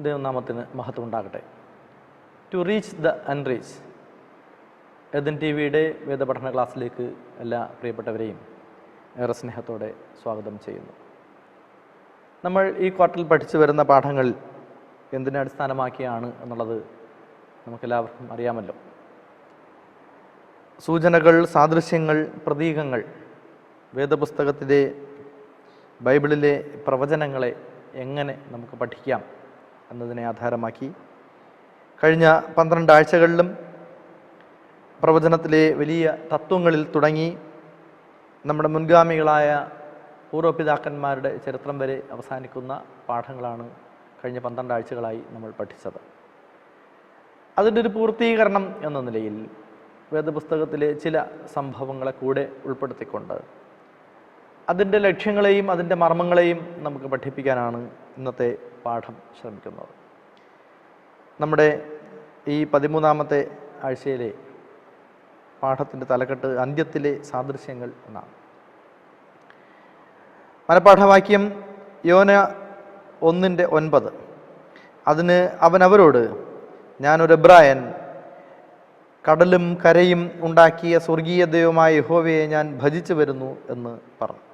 ദൈവനാമത്തിന് മഹത്വം ഉണ്ടാകട്ടെ. To reach the unreached എതിൻ T വിയുടെ വേദപഠന ക്ലാസ്സിലേക്ക് എല്ലാ പ്രിയപ്പെട്ടവരെയും ഏറെ സ്നേഹത്തോടെ സ്വാഗതം ചെയ്യുന്നു. നമ്മൾ ഈ ക്വാർട്ടറിൽ പഠിച്ചു വരുന്ന പാഠങ്ങൾ എന്തിനെ അടിസ്ഥാനമാക്കിയാണ് എന്നുള്ളത് നമുക്കെല്ലാവർക്കും അറിയാമല്ലോ. സൂചനകൾ, സാദൃശ്യങ്ങൾ, പ്രതീകങ്ങൾ, വേദപുസ്തകത്തിലെ ബൈബിളിലെ പ്രവചനങ്ങളെ എങ്ങനെ നമുക്ക് പഠിക്കാം എന്നതിനെ ആധാരമാക്കി കഴിഞ്ഞ 12 ആഴ്ചകളിലും പ്രവചനത്തിലെ വലിയ തത്വങ്ങളിൽ തുടങ്ങി നമ്മുടെ മുൻഗാമികളായ പൂർവ്വപിതാക്കന്മാരുടെ ചരിത്രം വരെ അവസാനിക്കുന്ന പാഠങ്ങളാണ് കഴിഞ്ഞ 12 ആഴ്ചകളായി നമ്മൾ പഠിച്ചത്. അതിൻ്റെ ഒരു പൂർത്തീകരണം എന്ന നിലയിൽ വേദപുസ്തകത്തിലെ ചില സംഭവങ്ങളെ കൂടെ ഉൾപ്പെടുത്തിക്കൊണ്ട് അതിൻ്റെ ലക്ഷ്യങ്ങളെയും അതിൻ്റെ മർമ്മങ്ങളെയും നമുക്ക് പഠിപ്പിക്കാനാണ് ഇന്നത്തെ പാഠം ശ്രമിക്കുന്നത്. നമ്മുടെ ഈ 13ാമത്തെ ആഴ്ചയിലെ പാഠത്തിൻ്റെ തലക്കെട്ട് അന്ത്യത്തിലെ സാദൃശ്യങ്ങൾ എന്നാണ്. മനഃപാഠവാക്യം യോന 1:9. അതിന് അവൻ അവരോട്, ഞാനൊരു എബ്രായൻ, കടലും കരയും ഉണ്ടാക്കിയ സ്വർഗീയ ദൈവമായ യഹോവയെ ഞാൻ ഭജിച്ചു വരുന്നു എന്ന് പറഞ്ഞു.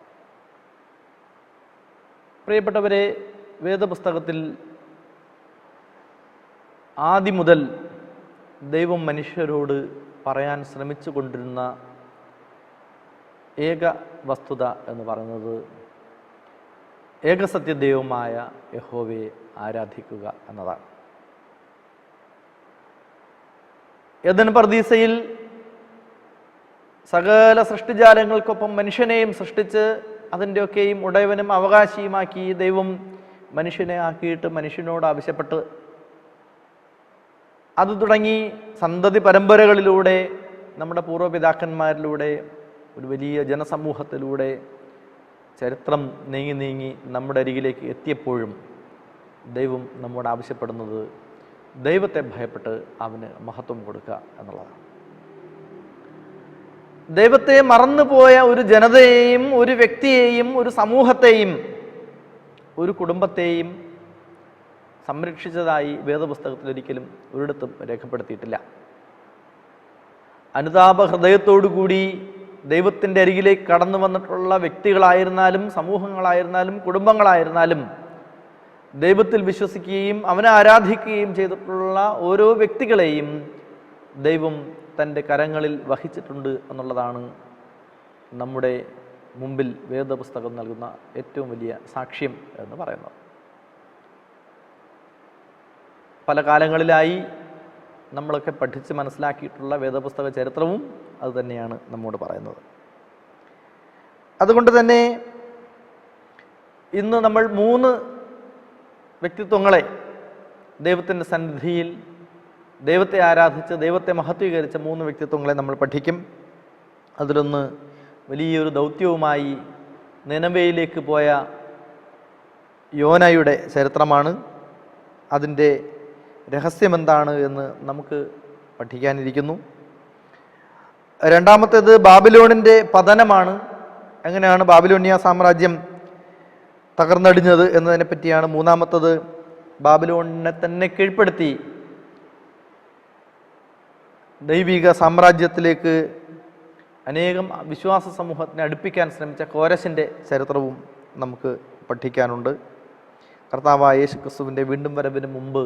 പ്രിയപ്പെട്ടവരെ, വേദപുസ്തകത്തിൽ ആദ്യം മുതൽ ദൈവം മനുഷ്യരോട് പറയാൻ ശ്രമിച്ചു കൊണ്ടിരുന്ന ഏക വസ്തുത എന്ന് പറയുന്നത് ഏകസത്യ ദൈവമായ യഹോവയെ ആരാധിക്കുക എന്നതാണ്. ഏദൻ പർദീസയിൽ സകല സൃഷ്ടിജാലങ്ങൾക്കൊപ്പം മനുഷ്യനെയും സൃഷ്ടിച്ച് അതിൻ്റെയൊക്കെയും ഉടയവനും അവകാശിയുമാക്കി ദൈവം മനുഷ്യനെ ആക്കിയിട്ട് മനുഷ്യനോട് ആവശ്യപ്പെട്ട് അത് തുടങ്ങി സന്തതി പരമ്പരകളിലൂടെ നമ്മുടെ പൂർവ്വപിതാക്കന്മാരിലൂടെ ഒരു വലിയ ജനസമൂഹത്തിലൂടെ ചരിത്രം നീങ്ങി നമ്മുടെ അരികിലേക്ക് എത്തിയപ്പോഴും ദൈവം നമ്മോട് ആവശ്യപ്പെടുന്നത് ദൈവത്തെ ഭയപ്പെട്ട് അവന് മഹത്വം കൊടുക്കുക എന്നുള്ളതാണ്. ദൈവത്തെ മറന്നുപോയ ഒരു ജനതയെയും ഒരു വ്യക്തിയെയും ഒരു സമൂഹത്തെയും ഒരു കുടുംബത്തെയും സംരക്ഷിച്ചതായി വേദപുസ്തകത്തിൽ ഒരിക്കലും ഒരിടത്തും രേഖപ്പെടുത്തിയിട്ടില്ല. അനുതാപ ഹൃദയത്തോടുകൂടി ദൈവത്തിൻ്റെ അരികിലേക്ക് കടന്നു വന്നിട്ടുള്ള വ്യക്തികളായിരുന്നാലും സമൂഹങ്ങളായിരുന്നാലും കുടുംബങ്ങളായിരുന്നാലും ദൈവത്തിൽ വിശ്വസിക്കുകയും അവനെ ആരാധിക്കുകയും ചെയ്തിട്ടുള്ള ഓരോ വ്യക്തികളെയും ദൈവം തൻ്റെ കരങ്ങളിൽ വഹിച്ചിട്ടുണ്ട് എന്നുള്ളതാണ് നമ്മുടെ മുമ്പിൽ വേദപുസ്തകം നൽകുന്ന ഏറ്റവും വലിയ സാക്ഷ്യം എന്ന് പറയുന്നത്. പല കാലങ്ങളിലായി നമ്മളൊക്കെ പഠിച്ച് മനസ്സിലാക്കിയിട്ടുള്ള വേദപുസ്തക ചരിത്രവും അതുതന്നെയാണ് നമ്മോട് പറയുന്നത്. അതുകൊണ്ട് തന്നെ ഇന്ന് നമ്മൾ 3 വ്യക്തിത്വങ്ങളെ ദൈവത്തിൻ്റെ സന്നിധിയിൽ ദൈവത്തെ ആരാധിച്ച് ദൈവത്തെ മഹത്വീകരിച്ച 3 വ്യക്തിത്വങ്ങളെ നമ്മൾ പഠിക്കും. അതിലൊന്ന് വലിയൊരു ദൗത്യവുമായി നിനവയിലേക്ക് പോയ യോനയുടെ ചരിത്രമാണ്. അതിൻ്റെ രഹസ്യമെന്താണ് എന്ന് നമുക്ക് പഠിക്കാനിരിക്കുന്നു. രണ്ടാമത്തേത് ബാബിലോണിൻ്റെ പതനമാണ്. എങ്ങനെയാണ് ബാബിലോണിയ സാമ്രാജ്യം തകർന്നടിഞ്ഞത് എന്നതിനെ പറ്റിയാണ്. മൂന്നാമത്തത് ബാബിലോണിനെ തന്നെ കീഴ്പ്പെടുത്തി ദൈവിക സാമ്രാജ്യത്തിലേക്ക് അനേകം വിശ്വാസ സമൂഹത്തിനെ അടുപ്പിക്കാൻ ശ്രമിച്ച കോരശിൻ്റെ ചരിത്രവും നമുക്ക് പഠിക്കാനുണ്ട്. കർത്താവായ യേശു ക്രിസ്തുവിൻ്റെ വീണ്ടും വരവിന് മുമ്പ്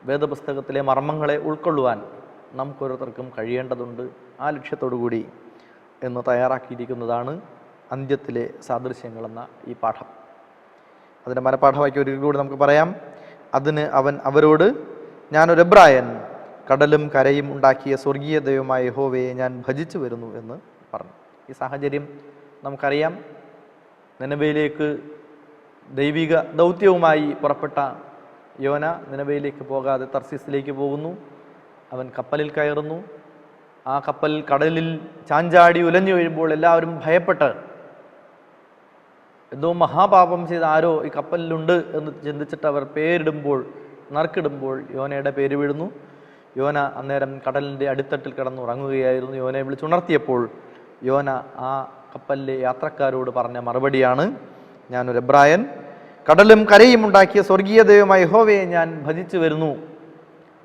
വേദപുസ്തകത്തിലെ മർമ്മങ്ങളെ ഉൾക്കൊള്ളുവാൻ നമുക്കോരോരുത്തർക്കും കഴിയേണ്ടതുണ്ട്. ആ ലക്ഷ്യത്തോടു കൂടി എന്ന് തയ്യാറാക്കിയിരിക്കുന്നതാണ് അന്ത്യത്തിലെ സാദൃശ്യങ്ങളെന്ന ഈ പാഠം. അതിൻ്റെ മനഃപാഠവാക്യം ഒരിക്കൽ കൂടി നമുക്ക് പറയാം. അതിന് അവൻ അവരോട്, ഞാനൊരു എബ്രായൻ, കടലും കരയും ഉണ്ടാക്കിയ സ്വർഗീയ ദൈവമായ യഹോവയെ ഞാൻ ഭജിച്ചു വരുന്നു എന്ന് പറഞ്ഞു. ഈ സാഹചര്യം നമുക്കറിയാം. നിനവയിലേക്ക് ദൈവിക ദൗത്യവുമായി പുറപ്പെട്ട യോന നിനവയിലേക്ക് പോകാതെ തർസീസിലേക്ക് പോകുന്നു. അവൻ കപ്പലിൽ കയറുന്നു. ആ കപ്പൽ കടലിൽ ചാഞ്ചാടി ഉലഞ്ഞു വീഴുമ്പോൾ എല്ലാവരും ഭയപ്പെട്ട് എന്തോ മഹാപാപം ചെയ്ത ആരോ ഈ കപ്പലിലുണ്ട് എന്ന് ചിന്തിച്ചിട്ട് അവർ നറുക്കിടുമ്പോൾ യോനയുടെ പേര് വീഴുന്നു. യോന അന്നേരം കടലിൻ്റെ അടിത്തട്ടിൽ കിടന്നുറങ്ങുകയായിരുന്നു. യോനയെ വിളിച്ചുണർത്തിയപ്പോൾ യോന ആ കപ്പലിലെ യാത്രക്കാരോട് പറഞ്ഞ മറുപടിയാണ്, ഞാനൊരു എബ്രായൻ, കടലും കരയും ഉണ്ടാക്കിയ സ്വർഗീയ ദൈവമായ യഹോവയെ ഞാൻ ഭജിച്ചു വരുന്നു.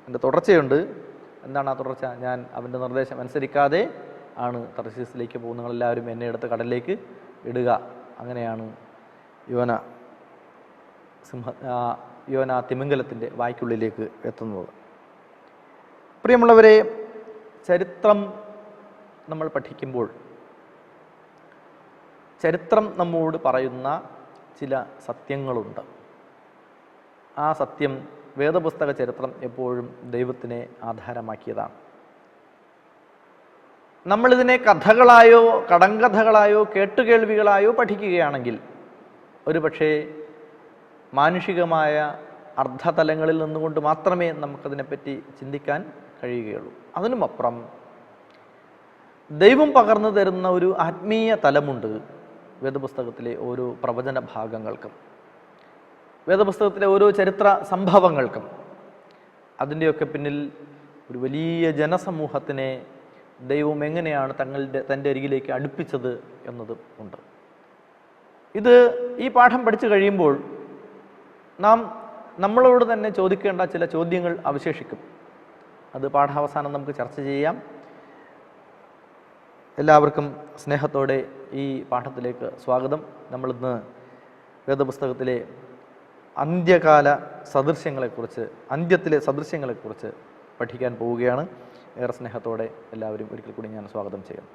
എൻ്റെ തുടർച്ചയുണ്ട്. എന്താണ് ആ തുടർച്ച? ഞാൻ അവൻ്റെ നിർദ്ദേശം അനുസരിക്കാതെ ആണ് തർശീസിലേക്ക് പോകുന്നത്. നിങ്ങളെല്ലാവരും എന്നെ എടുത്ത് കടലിലേക്ക് ഇടുക. അങ്ങനെയാണ് യോന തിമിംഗലത്തിൻ്റെ വായ്ക്കുള്ളിലേക്ക് എത്തുന്നത്. പ്രിയമുള്ളവരെ, ചരിത്രം നമ്മൾ പഠിക്കുമ്പോൾ ചരിത്രം നമ്മോട് പറയുന്ന ചില സത്യങ്ങളുണ്ട്. ആ സത്യം വേദപുസ്തക ചരിത്രം എപ്പോഴും ദൈവത്തിനെ ആധാരമാക്കിയതാണ്. നമ്മളിതിനെ കഥകളായോ കടങ്കഥകളായോ കേട്ടുകേൾവികളായോ പഠിക്കുകയാണെങ്കിൽ ഒരുപക്ഷേ മാനുഷികമായ അർത്ഥതലങ്ങളിൽ നിന്നുകൊണ്ട് മാത്രമേ നമുക്കതിനെപ്പറ്റി ചിന്തിക്കാൻ കഴിയുകയുള്ളൂ. അതിനുമപ്പുറം ദൈവം പകർന്നു തരുന്ന ഒരു ആത്മീയ തലമുണ്ട് വേദപുസ്തകത്തിലെ ഓരോ പ്രവചന ഭാഗങ്ങൾക്കും, വേദപുസ്തകത്തിലെ ഓരോ ചരിത്ര സംഭവങ്ങൾക്കും. അതിൻ്റെയൊക്കെ പിന്നിൽ ഒരു വലിയ ജനസമൂഹത്തിനെ ദൈവം എങ്ങനെയാണ് തൻ്റെ അരികിലേക്ക് അടുപ്പിച്ചത് എന്നതും ഉണ്ട്. ഈ പാഠം പഠിച്ചു കഴിയുമ്പോൾ നമ്മളോട് തന്നെ ചോദിക്കേണ്ട ചില ചോദ്യങ്ങൾ അവശേഷിക്കും. അത് പാഠാവസാനം നമുക്ക് ചർച്ച ചെയ്യാം. എല്ലാവർക്കും സ്നേഹത്തോടെ ഈ പാഠത്തിലേക്ക് സ്വാഗതം. നമ്മളിന്ന് വേദപുസ്തകത്തിലെ അന്ത്യത്തിലെ സദൃശ്യങ്ങളെക്കുറിച്ച് പഠിക്കാൻ പോവുകയാണ്. ഏറെ സ്നേഹത്തോടെ എല്ലാവരും ഒരിക്കൽ കൂടി ഞാൻ സ്വാഗതം ചെയ്യുന്നു.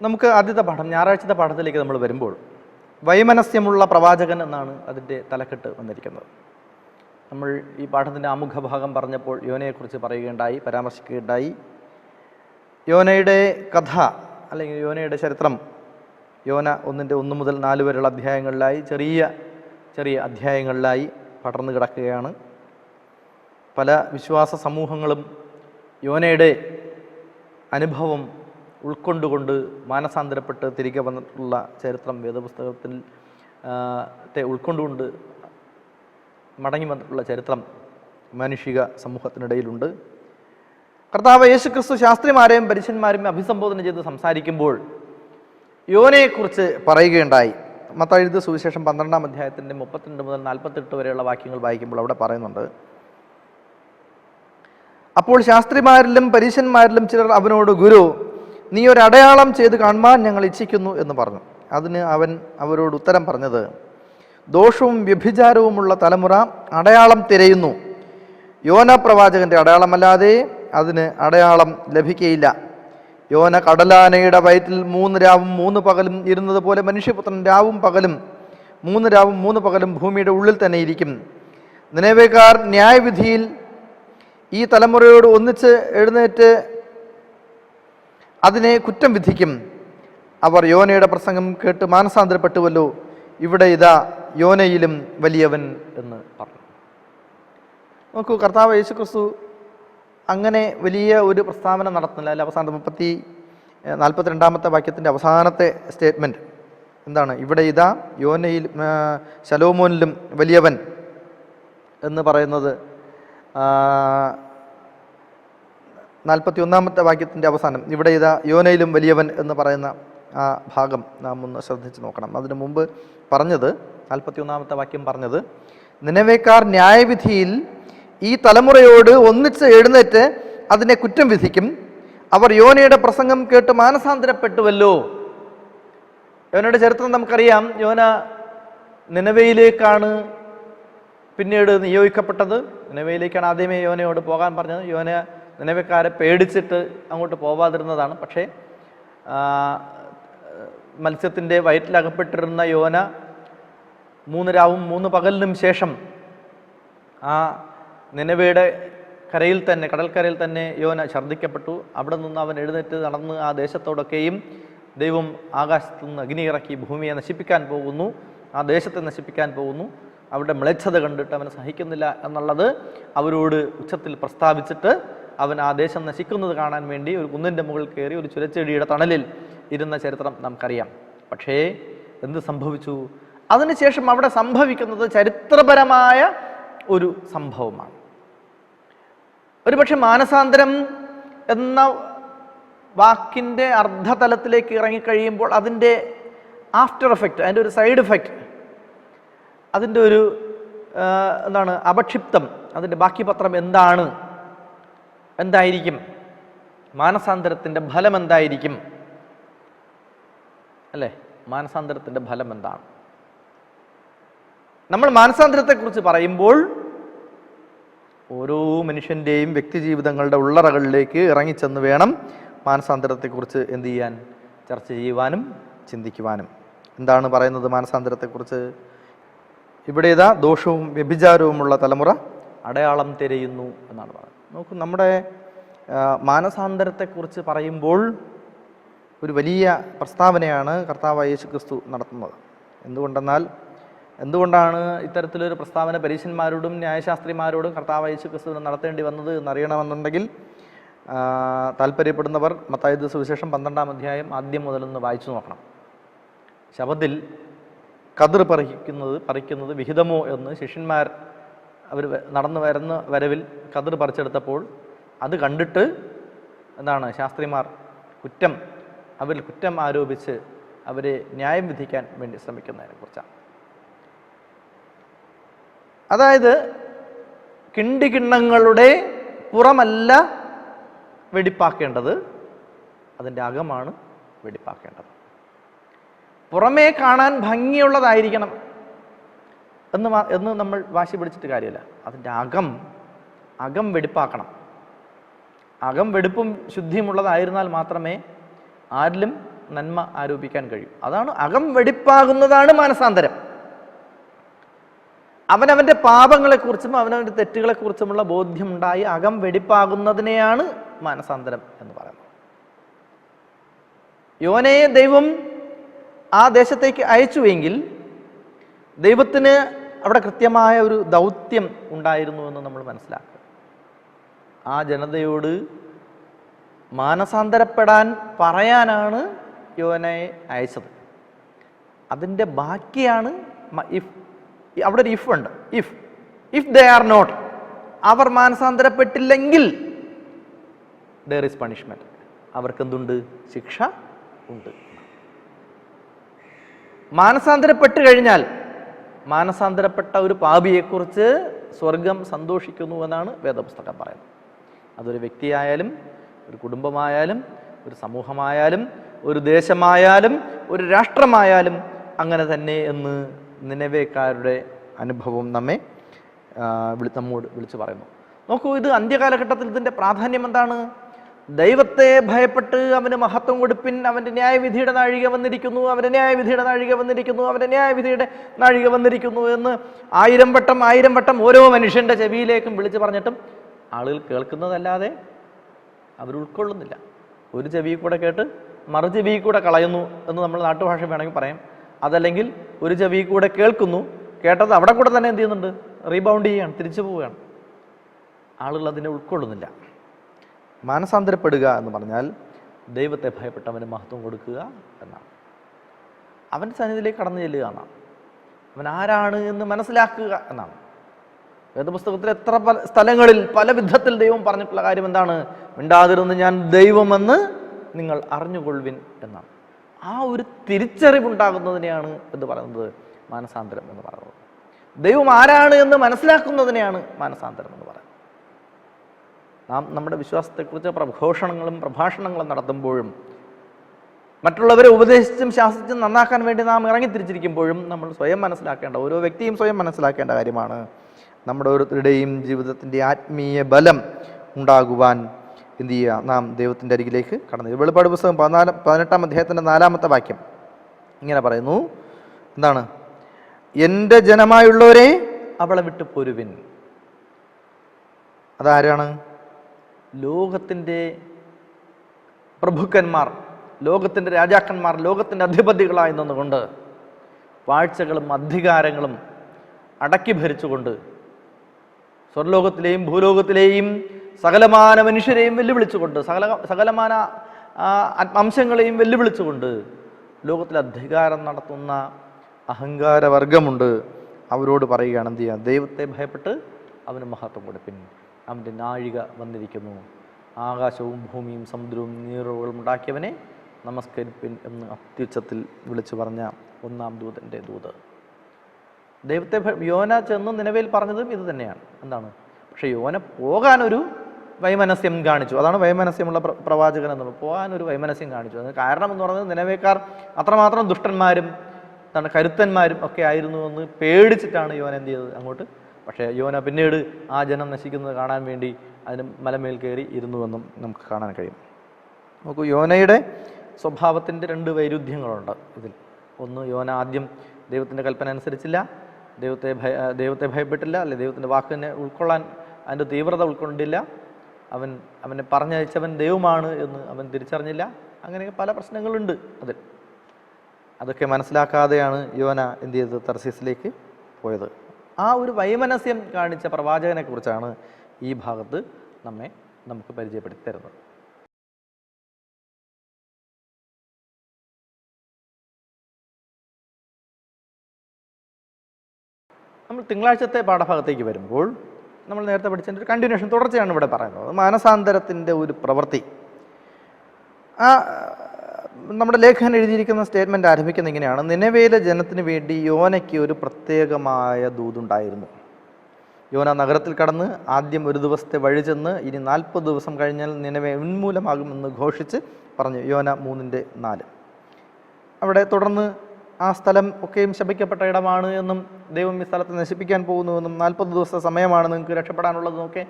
നമുക്ക് ആദ്യത്തെ പാഠം, ഞായറാഴ്ചത്തെ പാഠത്തിലേക്ക് നമ്മൾ വരുമ്പോൾ, വൈമനസ്യമുള്ള പ്രവാചകൻ എന്നാണ് അതിൻ്റെ തലക്കെട്ട് വന്നിരിക്കുന്നത്. നമ്മൾ ഈ പാഠത്തിൻ്റെ ആമുഖ ഭാഗം പറഞ്ഞപ്പോൾ യോനയെക്കുറിച്ച് പരാമർശിക്കുകയുണ്ടായി. യോനയുടെ കഥ അല്ലെങ്കിൽ യോനയുടെ ചരിത്രം യോന 1 മുതൽ 4 വരെയുള്ള അധ്യായങ്ങളിലായി ചെറിയ അധ്യായങ്ങളിലായി പടർന്നു കിടക്കുകയാണ്. പല വിശ്വാസ സമൂഹങ്ങളും യോനയുടെ അനുഭവം ഉൾക്കൊണ്ടുകൊണ്ട് മാനസാന്തരപ്പെട്ട് തിരികെ വന്നിട്ടുള്ള ചരിത്രം വേദപുസ്തകത്തിൽ ഉൾക്കൊണ്ടുകൊണ്ട് മടങ്ങി വന്നിട്ടുള്ള ചരിത്രം മാനുഷിക സമൂഹത്തിനിടയിലുണ്ട്. കർത്താവ് യേശുക്രിസ്തു ശാസ്ത്രിമാരെയും പരീശന്മാരെയും അഭിസംബോധന ചെയ്ത് സംസാരിക്കുമ്പോൾ യോനയെക്കുറിച്ച് പറയുകയുണ്ടായി. മത്തായി എഴുതിയ സുവിശേഷം 12-ാം അധ്യായത്തിൻ്റെ 32 മുതൽ 48 വരെയുള്ള വാക്യങ്ങൾ വായിക്കുമ്പോൾ അവിടെ പറയുന്നുണ്ട്, അപ്പോൾ ശാസ്ത്രിമാരിലും പരീശന്മാരിലും ചിലർ അവനോട്, ഗുരു, നീ ഒരു അടയാളം ചെയ്ത് കാണുവാൻ ഞങ്ങൾ ഇച്ഛിക്കുന്നു എന്ന് പറഞ്ഞു. അതിന് അവൻ അവരോട് ഉത്തരം പറഞ്ഞത്, ദോഷവും വ്യഭിചാരവുമുള്ള തലമുറ അടയാളം തിരയുന്നു. യോന പ്രവാചകന്റെ അടയാളമല്ലാതെ അതിന് അടയാളം ലഭിക്കയില്ല. യോന കടലാനയുടെ വയറ്റിൽ 3 രാവും 3 പകലും ഇരുന്നത് പോലെ മനുഷ്യപുത്രൻ രാവും പകലും 3 രാവും 3 പകലും ഭൂമിയുടെ ഉള്ളിൽ തന്നെ ഇരിക്കും. നിനവേക്കാർ ന്യായവിധിയിൽ ഈ തലമുറയോട് ഒന്നിച്ച് എഴുന്നേറ്റ് അതിനെ കുറ്റം വിധിക്കും. അവർ യോനയുടെ പ്രസംഗം കേട്ട് മാനസാന്തരപ്പെട്ടുവല്ലോ. ഇവിടെ ഇതാ യോനയിലും വലിയവൻ എന്ന് പറഞ്ഞു. നോക്കൂ, കർത്താവ് യേശുക്രിസ്തു അങ്ങനെ വലിയ ഒരു പ്രസ്താവന നടത്തുന്നില്ല. അതിൽ അവസാനത്തെ 42-ാമത്തെ വാക്യത്തിൻ്റെ അവസാനത്തെ സ്റ്റേറ്റ്മെൻറ്റ് എന്താണ്? ഇവിടെ ഇതാ ശലോമോനിലും വലിയവൻ എന്ന് പറയുന്നത് 41-ാമത്തെ വാക്യത്തിൻ്റെ അവസാനം, ഇവിടെ ഇതാ യോനയിലും വലിയവൻ എന്ന് പറയുന്ന ആ ഭാഗം നാം ഒന്ന് ശ്രദ്ധിച്ച് നോക്കണം. അതിനു മുമ്പ് പറഞ്ഞത് 41-ാമത്തെ വാക്യം പറഞ്ഞത്, നിനവേക്കാർ ന്യായവിധിയിൽ ഈ തലമുറയോട് ഒന്നിച്ച് എഴുന്നേറ്റ് അതിനെ കുറ്റം വിധിക്കും. അവർ യോനയുടെ പ്രസംഗം കേട്ട് മാനസാന്തരപ്പെട്ടുവല്ലോ. യോനയുടെ ചരിത്രം നമുക്കറിയാം. യോന നിനവയിലേക്കാണ് പിന്നീട് നിയോഗിക്കപ്പെട്ടത്. നിനവയിലേക്കാണ് ആദ്യമേ യോനയോട് പോകാൻ പറഞ്ഞത്. യോന നിനവക്കാരെ പേടിച്ചിട്ട് അങ്ങോട്ട് പോവാതിരുന്നതാണ്. പക്ഷേ മത്സ്യത്തിൻ്റെ വയറ്റിലകപ്പെട്ടിരുന്ന യോന 3 രാവും 3 പകലിനും ശേഷം ആ നിനവയുടെ കടൽക്കരയിൽ തന്നെ യോന ഛർദ്ദിക്കപ്പെട്ടു. അവിടെ നിന്ന് അവൻ എഴുന്നേറ്റ് നടന്ന് ആ ദേശത്തോടൊക്കെയും ദൈവം ആകാശത്തു നിന്ന് അഗ്നി ഇറക്കി ഭൂമിയെ നശിപ്പിക്കാൻ പോകുന്നു, ആ ദേശത്തെ നശിപ്പിക്കാൻ പോകുന്നു, അവിടെ മ്ലേച്ഛത കണ്ടിട്ട് അവന് സഹിക്കുന്നില്ല എന്നുള്ളത് അവരോട് ഉച്ചത്തിൽ പ്രസ്താവിച്ചിട്ട് അവൻ ആ ദേശം നശിക്കുന്നത് കാണാൻ വേണ്ടി ഒരു കുന്നിൻ്റെ മുകളിൽ കയറി ഒരു ചുരച്ചെടിയുടെ തണലിൽ ഇരുന്ന ചരിത്രം നമുക്കറിയാം. പക്ഷേ എന്ത് സംഭവിച്ചു? അതിനുശേഷം അവിടെ സംഭവിക്കുന്നത് ചരിത്രപരമായ ഒരു സംഭവമാണ്. ഒരുപക്ഷെ മാനസാന്തരം എന്ന വാക്കിൻ്റെ അർദ്ധതലത്തിലേക്ക് ഇറങ്ങിക്കഴിയുമ്പോൾ അതിൻ്റെ ആഫ്റ്റർ എഫക്റ്റ്, അതിൻ്റെ ഒരു സൈഡ് എഫക്റ്റ്, അതിൻ്റെ ഒരു എന്താണ് അപക്ഷിപ്തം, അതിൻ്റെ ബാക്കി പത്രം എന്തായിരിക്കും, മാനസാന്തരത്തിൻ്റെ ഫലം എന്തായിരിക്കും, അല്ലേ? മാനസാന്തരത്തിൻ്റെ ഫലം എന്താണ്? നമ്മൾ മാനസാന്തരത്തെക്കുറിച്ച് പറയുമ്പോൾ ഓരോ മനുഷ്യൻ്റെയും വ്യക്തിജീവിതങ്ങളുടെ ഉള്ളറകളിലേക്ക് ഇറങ്ങിച്ചെന്ന് വേണം മാനസാന്തരത്തെക്കുറിച്ച് എന്ത് ചെയ്യാൻ? ചർച്ച ചെയ്യുവാനും ചിന്തിക്കുവാനും. എന്താണ് പറയുന്നത് മാനസാന്തരത്തെക്കുറിച്ച്? ഇവിടെ ഇതാ ദോഷവും വ്യഭിചാരവുമുള്ള തലമുറ അടയാളം തിരയുന്നു എന്നാണ് പറയുന്നത്. നോക്കൂ, നമ്മുടെ മാനസാന്തരത്തെക്കുറിച്ച് പറയുമ്പോൾ ഒരു വലിയ പ്രസ്താവനയാണ് കർത്താവായ യേശു ക്രിസ്തു നടത്തുന്നത്. എന്തുകൊണ്ടാണ് ഇത്തരത്തിലൊരു പ്രസ്താവന പരീശന്മാരോടും ന്യായശാസ്ത്രിമാരോടും കർത്താവായ യേശു ക്രിസ്തുവിന് നടത്തേണ്ടി വന്നത് എന്നറിയണമെന്നുണ്ടെങ്കിൽ താല്പര്യപ്പെടുന്നവർ മത്തായി സുവിശേഷം 12-ാം അധ്യായം ആദ്യം മുതലൊന്ന് വായിച്ചു നോക്കണം. ശബത്തിൽ കതിർ പറിക്കുന്നത് വിഹിതമോ എന്ന് ശിഷ്യന്മാർ അവർ നടന്നു വരുന്ന വരവിൽ കതിർ പറിച്ചെടുത്തപ്പോൾ അത് കണ്ടിട്ട് ശാസ്ത്രിമാർ അവരിൽ കുറ്റം ആരോപിച്ച് അവരെ ന്യായം വിധിക്കാൻ വേണ്ടി ശ്രമിക്കുന്നതിനെ കുറിച്ചാണ്. അതായത് കിണ്ടികിണ്ണങ്ങളുടെ പുറമല്ല വെടിപ്പാക്കേണ്ടത്, അതിൻ്റെ അകമാണ് വെടിപ്പാക്കേണ്ടത്. പുറമേ കാണാൻ ഭംഗിയുള്ളതായിരിക്കണം എന്ന് നമ്മൾ വാശി പിടിച്ചിട്ട് കാര്യമില്ല. അതിൻ്റെ അകം വെടിപ്പാക്കണം. അകം വെടിപ്പും ശുദ്ധിയുമുള്ളതായിരുന്നാൽ മാത്രമേ ആരിലും നന്മ ആരോപിക്കാൻ കഴിയൂ. അതാണ് അകം വെടിപ്പാകുന്നതാണ് മാനസാന്തരം. അവനവൻ്റെ പാപങ്ങളെക്കുറിച്ചും അവനവൻ്റെ തെറ്റുകളെക്കുറിച്ചുമുള്ള ബോധ്യമുണ്ടായി അകം വെടിപ്പാകുന്നതിനെയാണ് മാനസാന്തരം എന്ന് പറയുന്നത്. യോനയെ ദൈവം ആ ദേശത്തേക്ക് അയച്ചുവെങ്കിൽ ദൈവത്തിന് അവിടെ കൃത്യമായ ഒരു ദൗത്യം ഉണ്ടായിരുന്നു എന്ന് നമ്മൾ മനസ്സിലാക്കുക. ആ ജനതയോട് മാനസാന്തരപ്പെടാൻ പറയാനാണ് യോനയെ അയച്ചത്. അതിൻ്റെ ബാക്കിയാണ് അവിടെ ഒരു ഇഫ് ഉണ്ട്. ഇഫ് ദേ ആർ നോട്ട്, അവർ മാനസാന്തരപ്പെട്ടില്ലെങ്കിൽ ദർ ഈസ് പണിഷ്മെന്റ്, അവർക്കെന്തുണ്ട്? ശിക്ഷ ഉണ്ട്. മാനസാന്തരപ്പെട്ട് കഴിഞ്ഞാൽ മാനസാന്തരപ്പെട്ട ഒരു പാപിയെക്കുറിച്ച് സ്വർഗം സന്തോഷിക്കുന്നു എന്നാണ് വേദപുസ്തകം പറയുന്നത്. അതൊരു വ്യക്തിയായാലും ഒരു കുടുംബമായാലും ഒരു സമൂഹമായാലും ഒരു ദേശമായാലും ഒരു രാഷ്ട്രമായാലും അങ്ങനെ തന്നെ എന്ന് നിനവേക്കാരുടെ അനുഭവം നമ്മോട് വിളിച്ചു പറയുന്നു. നോക്കൂ, ഇത് അന്ത്യകാലഘട്ടത്തിൽ ഇതിൻ്റെ പ്രാധാന്യം എന്താണ്? ദൈവത്തെ ഭയപ്പെട്ട് അവന് മഹത്വം കൊടുപ്പിൻ, അവൻ്റെ ന്യായവിധിയുടെ നാഴിക വന്നിരിക്കുന്നു, അവൻ്റെ ന്യായവിധിയുടെ നാഴിക വന്നിരിക്കുന്നു, അവൻ്റെ ന്യായവിധിയുടെ നാഴിക വന്നിരിക്കുന്നു എന്ന് 1000 വട്ടം ഓരോ മനുഷ്യൻ്റെ ചെവിയിലേക്കും വിളിച്ചു പറഞ്ഞിട്ടും ആളുകൾ കേൾക്കുന്നതല്ലാതെ അവർ ഉൾക്കൊള്ളുന്നില്ല. ഒരു ചെവി കൂടെ കേട്ട് മറു ചെവി കൂടെ കളയുന്നു എന്ന് നമ്മൾ നാട്ടുഭാഷ വേണമെങ്കിൽ പറയാം. അതല്ലെങ്കിൽ ഒരു ചെവി കൂടെ കേൾക്കുന്നു, കേട്ടത് അവിടെ കൂടെ തന്നെ എന്ത് ചെയ്യുന്നുണ്ട്? റീബൗണ്ട് ചെയ്യുകയാണ്, തിരിച്ചു പോവുകയാണ്. ആളുകൾ അതിനെ ഉൾക്കൊള്ളുന്നില്ല. മാനസാന്തരപ്പെടുക എന്ന് പറഞ്ഞാൽ ദൈവത്തെ ഭയപ്പെട്ടവന് മഹത്വം കൊടുക്കുക എന്നാണ്. അവൻ്റെ സന്നിധിയിലേക്ക് കടന്നു ചെല്ലുക എന്നാണ്. അവൻ ആരാണ് എന്ന് മനസ്സിലാക്കുക എന്നാണ്. വേദപുസ്തകത്തിൽ എത്ര സ്ഥലങ്ങളിൽ പല വിധത്തിൽ ദൈവം പറഞ്ഞിട്ടുള്ള കാര്യം എന്താണ്? മിണ്ടാതിരുന്ന് ഞാൻ ദൈവമെന്ന് നിങ്ങൾ അറിഞ്ഞുകൊള്ളുവിൻ എന്നാണ്. ആ ഒരു തിരിച്ചറിവുണ്ടാകുന്നതിനെയാണ് എന്ന് പറയുന്നത് മാനസാന്തരം എന്ന് പറയുന്നത്. ദൈവം ആരാണ് എന്ന് മനസ്സിലാക്കുന്നതിനെയാണ് മാനസാന്തരം എന്ന് പറയുന്നത്. നാം നമ്മുടെ വിശ്വാസത്തെക്കുറിച്ച് പ്രഭാഷണങ്ങളും നടത്തുമ്പോഴും മറ്റുള്ളവരെ ഉപദേശിച്ചും ശാസിച്ചും നന്നാക്കാൻ വേണ്ടി നാം ഇറങ്ങിത്തിരിച്ചിരിക്കുമ്പോഴും നമ്മൾ സ്വയം മനസ്സിലാക്കേണ്ട, ഓരോ വ്യക്തിയും സ്വയം മനസ്സിലാക്കേണ്ട കാര്യമാണ് നമ്മുടെ ഓരോരുത്തരുടെയും ജീവിതത്തിൻ്റെ ആത്മീയ ബലം ഉണ്ടാകുവാൻ എന്ത് ചെയ്യുക? നാം ദൈവത്തിൻ്റെ അരികിലേക്ക് കടന്നു. വെളിപ്പാട് പുസ്തകം 18-ാം അധ്യായത്തിൻ്റെ 4-ാമത്തെ വാക്യം ഇങ്ങനെ പറയുന്നു. എന്താണ്? എൻ്റെ ജനമായുള്ളവരെ അവളെ വിട്ടു പോരുവിൻ. അതാരാണ്? ലോകത്തിൻ്റെ പ്രഭുക്കന്മാർ, ലോകത്തിൻ്റെ രാജാക്കന്മാർ, ലോകത്തിൻ്റെ അധിപതികളായി നിന്നുകൊണ്ട് വാഴ്ചകളും അധികാരങ്ങളും അടക്കി ഭരിച്ചുകൊണ്ട് സ്വർലോകത്തിലെയും ഭൂലോകത്തിലെയും സകലമാന മനുഷ്യരെയും വെല്ലുവിളിച്ചുകൊണ്ട്, സകലമാന അംശങ്ങളെയും വെല്ലുവിളിച്ചുകൊണ്ട് ലോകത്തിൽ അധികാരം നടത്തുന്ന അഹങ്കാരവർഗമുണ്ട്. അവരോട് പറയുകയാണ് എന്ത് ചെയ്യുക? ദൈവത്തെ ഭയപ്പെട്ട് അവന് മഹത്വം കൊടുപ്പിൻ, അവൻ്റെ നാഴിക വന്നിരിക്കുന്നു. ആകാശവും ഭൂമിയും സമുദ്രവും നീറുകളും ഉണ്ടാക്കിയവനെ നമസ്കരിപ്പിൻ എന്ന് അത്യുച്ചത്തിൽ വിളിച്ചു പറഞ്ഞ ഒന്നാം ദൂതൻ്റെ ദൂത്. ദൈവത്തെ യോന ചെന്ന് നിനവേൽ പറഞ്ഞതും ഇത് തന്നെയാണ്. എന്താണ്? പക്ഷെ യോന പോകാനൊരു വൈമനസ്യം കാണിച്ചു. അതാണ് വൈമനസ്യമുള്ള പ്രവാചകൻ എന്ന് പറയുന്നത്. പോകാനൊരു വൈമനസ്യം കാണിച്ചു. അതിന് കാരണം എന്ന് പറയുന്നത് നിനവേക്കാർ അത്രമാത്രം ദുഷ്ടന്മാരും എന്താണ് കരുത്തന്മാരും ഒക്കെ ആയിരുന്നു എന്ന് പേടിച്ചിട്ടാണ് യോന എന്ത് ചെയ്തത് അങ്ങോട്ട്. പക്ഷേ യോന പിന്നീട് ആ ജനം നശിക്കുന്നത് കാണാൻ വേണ്ടി അതിന് മലമേൽ കയറി ഇരുന്നുവെന്നും നമുക്ക് കാണാൻ കഴിയും. നോക്കൂ, യോനയുടെ സ്വഭാവത്തിൻ്റെ രണ്ട് വൈരുദ്ധ്യങ്ങളുണ്ട് ഇതിൽ. ഒന്ന്, യോന ആദ്യം ദൈവത്തിൻ്റെ കൽപ്പന അനുസരിച്ചില്ല, ദൈവത്തെ ഭയപ്പെട്ടില്ല, അല്ലെ ദൈവത്തിൻ്റെ വാക്കിനെ ഉൾക്കൊള്ളാൻ അതിൻ്റെ തീവ്രത ഉൾക്കൊണ്ടില്ല. അവനെ പറഞ്ഞയച്ചവൻ ദൈവമാണ് എന്ന് അവൻ തിരിച്ചറിഞ്ഞില്ല. അങ്ങനെ പല പ്രശ്നങ്ങളുണ്ട് അതിൽ. അതൊക്കെ മനസ്സിലാക്കാതെയാണ് യോന എന്ത് ചെയ്തത്? തർശീസിലേക്ക് പോയത്. ആ ഒരു വൈമനസ്യം കാണിച്ച പ്രവാചകനെ കുറിച്ചാണ് ഈ ഭാഗത്ത് നമുക്ക് പരിചയപ്പെടുത്തി തരുന്നത്. നമ്മൾ തിങ്കളാഴ്ചത്തെ പാഠഭാഗത്തേക്ക് വരുമ്പോൾ നമ്മൾ നേരത്തെ പഠിച്ചതിൻ്റെ ഒരു കണ്ടിന്യൂഷൻ, തുടർച്ചയാണ് ഇവിടെ പറയുന്നത്. മാനസാന്തരത്തിൻ്റെ ഒരു പ്രവൃത്തി. നമ്മുടെ ലേഖകൻ എഴുതിയിരിക്കുന്ന സ്റ്റേറ്റ്മെൻറ്റ് ആരംഭിക്കുന്നത് ഇങ്ങനെയാണ്: നിനവേലെ ജനത്തിന് വേണ്ടി യോനയ്ക്ക് ഒരു പ്രത്യേകമായ ദൂതുണ്ടായിരുന്നു. യോന നഗരത്തിൽ കടന്ന് ആദ്യം ഒരു ദിവസത്തെ വഴി ചെന്ന് ഇനി 40 ദിവസം കഴിഞ്ഞാൽ നിനവേ ഉന്മൂലമാകുമെന്ന് ഘോഷിച്ച് പറഞ്ഞു. യോന 3:4. അവിടെ തുടർന്ന് ആ സ്ഥലം ഒക്കെയും ശപിക്കപ്പെട്ട ഇടമാണ് എന്നും ദൈവം ഈ സ്ഥലത്ത് നശിപ്പിക്കാൻ പോകുന്നുവെന്നും 40 ദിവസത്തെ സമയമാണ് നിങ്ങൾക്ക് രക്ഷപ്പെടാനുള്ളതെന്നൊക്കെ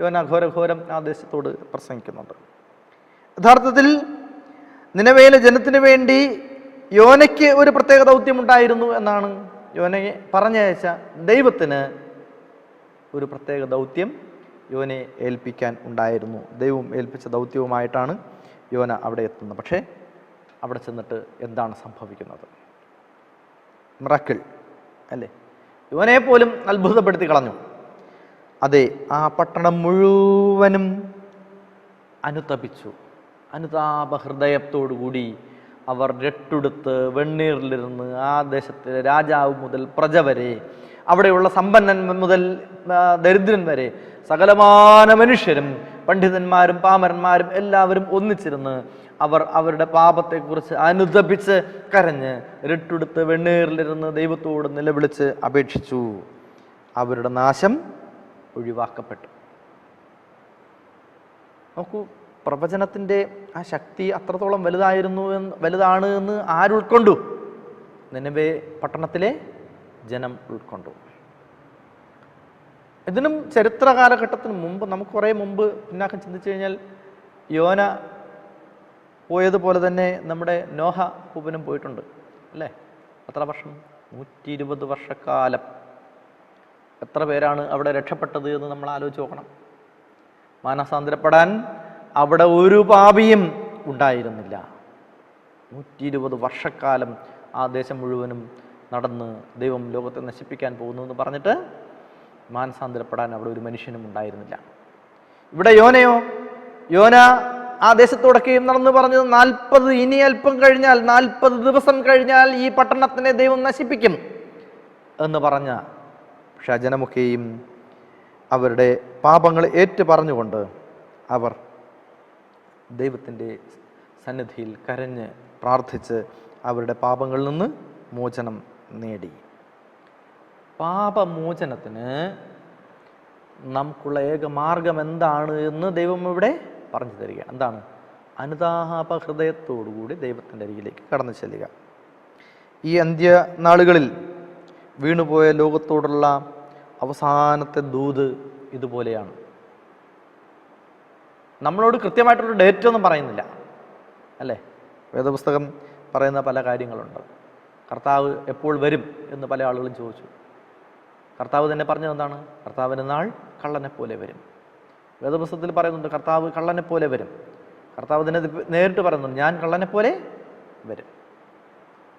യോന ഘോരഘോരം ആ ദേശത്തോട് പ്രസംഗിക്കുന്നുണ്ട്. യഥാർത്ഥത്തിൽ നിനവേലെ ജനത്തിന് വേണ്ടി യോനയ്ക്ക് ഒരു പ്രത്യേക ദൗത്യമുണ്ടായിരുന്നു എന്നാണ്. യോനയെ പറഞ്ഞയച്ച ദൈവത്തിന് ഒരു പ്രത്യേക ദൗത്യം യോനയെ ഏൽപ്പിക്കാൻ ഉണ്ടായിരുന്നു. ദൈവം ഏൽപ്പിച്ച ദൗത്യവുമായിട്ടാണ് യോന അവിടെ എത്തുന്നത്. പക്ഷേ അവിടെ ചെന്നിട്ട് എന്താണ് സംഭവിക്കുന്നത്? മിറക്കിൾ അല്ലേ? യോനയെ പോലും അത്ഭുതപ്പെടുത്തി കളഞ്ഞു. അതെ, ആ പട്ടണം മുഴുവനും അനുതപിച്ചു. അനുതാപ ഹൃദയത്തോടുകൂടി അവർ രട്ടുടുത്ത് വെണ്ണീറിലിരുന്ന് ആ ദേശത്തിലെ രാജാവ് മുതൽ പ്രജ വരെ, അവിടെയുള്ള സമ്പന്നൻ മുതൽ ദരിദ്രൻ വരെ, സകലമാന മനുഷ്യരും പണ്ഡിതന്മാരും പാമരന്മാരും എല്ലാവരും ഒന്നിച്ചിരുന്ന് അവർ അവരുടെ പാപത്തെക്കുറിച്ച് അനുതപിച്ച് കരഞ്ഞ് രട്ടുടുത്ത് വെണ്ണീറിലിരുന്ന് ദൈവത്തോട് നിലവിളിച്ച് അപേക്ഷിച്ചു. അവരുടെ നാശം ഒഴിവാക്കപ്പെട്ടു. നോക്കൂ, പ്രവചനത്തിൻ്റെ ആ ശക്തി അത്രത്തോളം വലുതാണ് എന്ന് ആരുൾക്കൊണ്ടു? നിനവേ പട്ടണത്തിലെ ജനം ഉൾക്കൊണ്ടു. ഇതിനും ചരിത്ര കാലഘട്ടത്തിന് മുമ്പ്, നമുക്ക് കുറേ മുമ്പ് പിന്നാക്കം ചിന്തിച്ചു കഴിഞ്ഞാൽ യോന പോയതുപോലെ തന്നെ നമ്മുടെ നോഹ പൂപ്പനും പോയിട്ടുണ്ട് അല്ലേ? എത്ര വർഷം? 120 വർഷക്കാലം. എത്ര പേരാണ് അവിടെ രക്ഷപ്പെട്ടത് എന്ന് നമ്മൾ ആലോചിച്ച് നോക്കണം. മാനസാന്തരപ്പെടാൻ അവിടെ ഒരു പാപിയും ഉണ്ടായിരുന്നില്ല. 120 വർഷക്കാലം ആ ദേശം മുഴുവനും നടന്ന് ദൈവം ലോകത്തെ നശിപ്പിക്കാൻ പോകുന്നു എന്ന് പറഞ്ഞിട്ട് മാനസാന്തരപ്പെടാൻ അവിടെ ഒരു മനുഷ്യനും ഉണ്ടായിരുന്നില്ല. ഇവിടെ യോനയോ? യോന ആ ദേശത്തോടൊക്കെയും നടന്ന് പറഞ്ഞത് 40 ഇനി അല്പം കഴിഞ്ഞാൽ 40 ദിവസം കഴിഞ്ഞാൽ ഈ പട്ടണത്തിനെ ദൈവം നശിപ്പിക്കും എന്ന് പറഞ്ഞ. പക്ഷെ ആ ജനമൊക്കെയും അവരുടെ പാപങ്ങൾ ഏറ്റു പറഞ്ഞുകൊണ്ട് അവർ ദൈവത്തിൻ്റെ സന്നിധിയിൽ കരഞ്ഞ് പ്രാർത്ഥിച്ച് അവരുടെ പാപങ്ങളിൽ നിന്ന് മോചനം നേടി. പാപമോചനത്തിന് നമുക്കുള്ള ഏക മാർഗം എന്താണ് എന്ന് ദൈവം ഇവിടെ പറഞ്ഞു തരിക. എന്താണ്? അനുതാപ ഹൃദയത്തോടുകൂടി ദൈവത്തിൻ്റെ അരികിലേക്ക് കടന്നു ചെല്ലുക. ഈ അന്ത്യനാളുകളിൽ വീണുപോയ ലോകത്തോടുള്ള അവസാനത്തെ ദൂത് ഇതുപോലെയാണ്. നമ്മളോട് കൃത്യമായിട്ടൊരു ഡേറ്റ് ഒന്നും പറയുന്നില്ല അല്ലേ? വേദപുസ്തകം പറയുന്ന പല കാര്യങ്ങളുണ്ട്. കർത്താവ് എപ്പോൾ വരും എന്ന് പല ആളുകളും ചോദിച്ചു. കർത്താവ് തന്നെ പറഞ്ഞത് എന്താണ്? കർത്താവിൻ്റെ നാൾ കള്ളനെ പോലെ വരും. വേദപുസ്തകത്തിൽ പറയുന്നുണ്ട് കർത്താവ് കള്ളനെ പോലെ വരും. കർത്താവ് തന്നെ നേരിട്ട് പറയുന്നുണ്ട്, ഞാൻ കള്ളനെ പോലെ വരും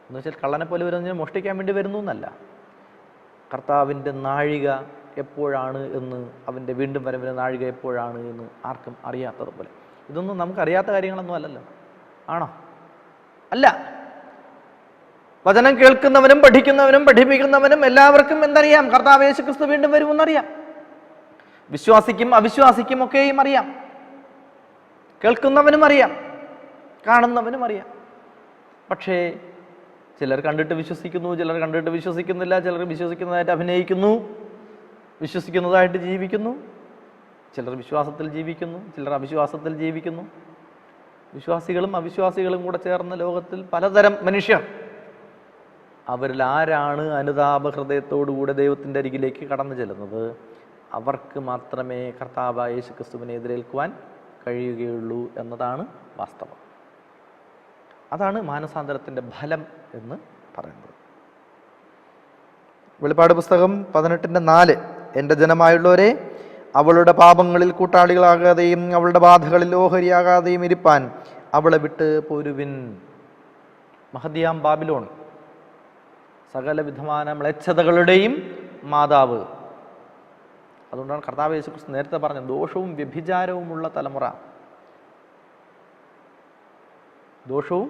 എന്ന് വെച്ചാൽ കള്ളനെ പോലെ വരുന്ന മോഷ്ടിക്കാൻ വേണ്ടി വരുന്നു എന്നല്ല. കർത്താവിൻ്റെ നാഴിക എപ്പോഴാണ് എന്ന്, അവൻ്റെ വീണ്ടും വരവിൻ്റെ നാഴിക എപ്പോഴാണ് എന്ന് ആർക്കും അറിയാത്തതുപോലെ. ഇതൊന്നും നമുക്കറിയാത്ത കാര്യങ്ങളൊന്നും അല്ലല്ലോ, ആണോ? അല്ല. വചനം കേൾക്കുന്നവനും പഠിക്കുന്നവനും പഠിപ്പിക്കുന്നവനും എല്ലാവർക്കും എന്തറിയാം? കർത്താവ് യേശുക്രിസ്തു വീണ്ടും വരുമെന്നറിയാം. വിശ്വാസിക്കും അവിശ്വാസിക്കും ഒക്കെയും അറിയാം. കേൾക്കുന്നവനും അറിയാം, കാണുന്നവനും അറിയാം. പക്ഷേ ചിലർ കണ്ടിട്ട് വിശ്വസിക്കുന്നു, ചിലർ കണ്ടിട്ട് വിശ്വസിക്കുന്നില്ല, ചിലർ വിശ്വസിക്കുന്നതായിട്ട് അഭിനയിക്കുന്നു, വിശ്വസിക്കുന്നതായിട്ട് ജീവിക്കുന്നു, ചിലർ വിശ്വാസത്തിൽ ജീവിക്കുന്നു, ചിലർ അവിശ്വാസത്തിൽ ജീവിക്കുന്നു. വിശ്വാസികളും അവിശ്വാസികളും കൂടെ ചേർന്ന ലോകത്തിൽ പലതരം മനുഷ്യർ. അവരിൽ ആരാണ് അനുതാപ ഹൃദയത്തോടുകൂടെ ദൈവത്തിൻ്റെ അരികിലേക്ക് കടന്നു ചെല്ലുന്നത്, അവർക്ക് മാത്രമേ കർത്താവായ യേശു ക്രിസ്തുവിനെ എതിരേൽക്കുവാൻ കഴിയുകയുള്ളൂ എന്നതാണ് വാസ്തവം. അതാണ് മാനസാന്തരത്തിൻ്റെ ഫലം എന്ന് പറയുന്നത്. വെളിപ്പാട് പുസ്തകം 18:4, എൻ്റെ ജനമായുള്ളവരെ, അവളുടെ പാപങ്ങളിൽ കൂട്ടാളികളാകാതെയും അവളുടെ ബാധകളിൽ ഓഹരിയാകാതെയും ഇരിപ്പാൻ അവളെ വിട്ട് പോരുവിൻ. മഹദിയാം ബാബിലോൺ, സകല വിധമായ മ്ലേച്ഛതകളുടെയും മാതാവ്. അതുകൊണ്ടാണ് കർത്താവ് യേശു ക്രിസ്തു നേരത്തെ പറഞ്ഞത്, ദോഷവും വ്യഭിചാരവുമുള്ള തലമുറ, ദോഷവും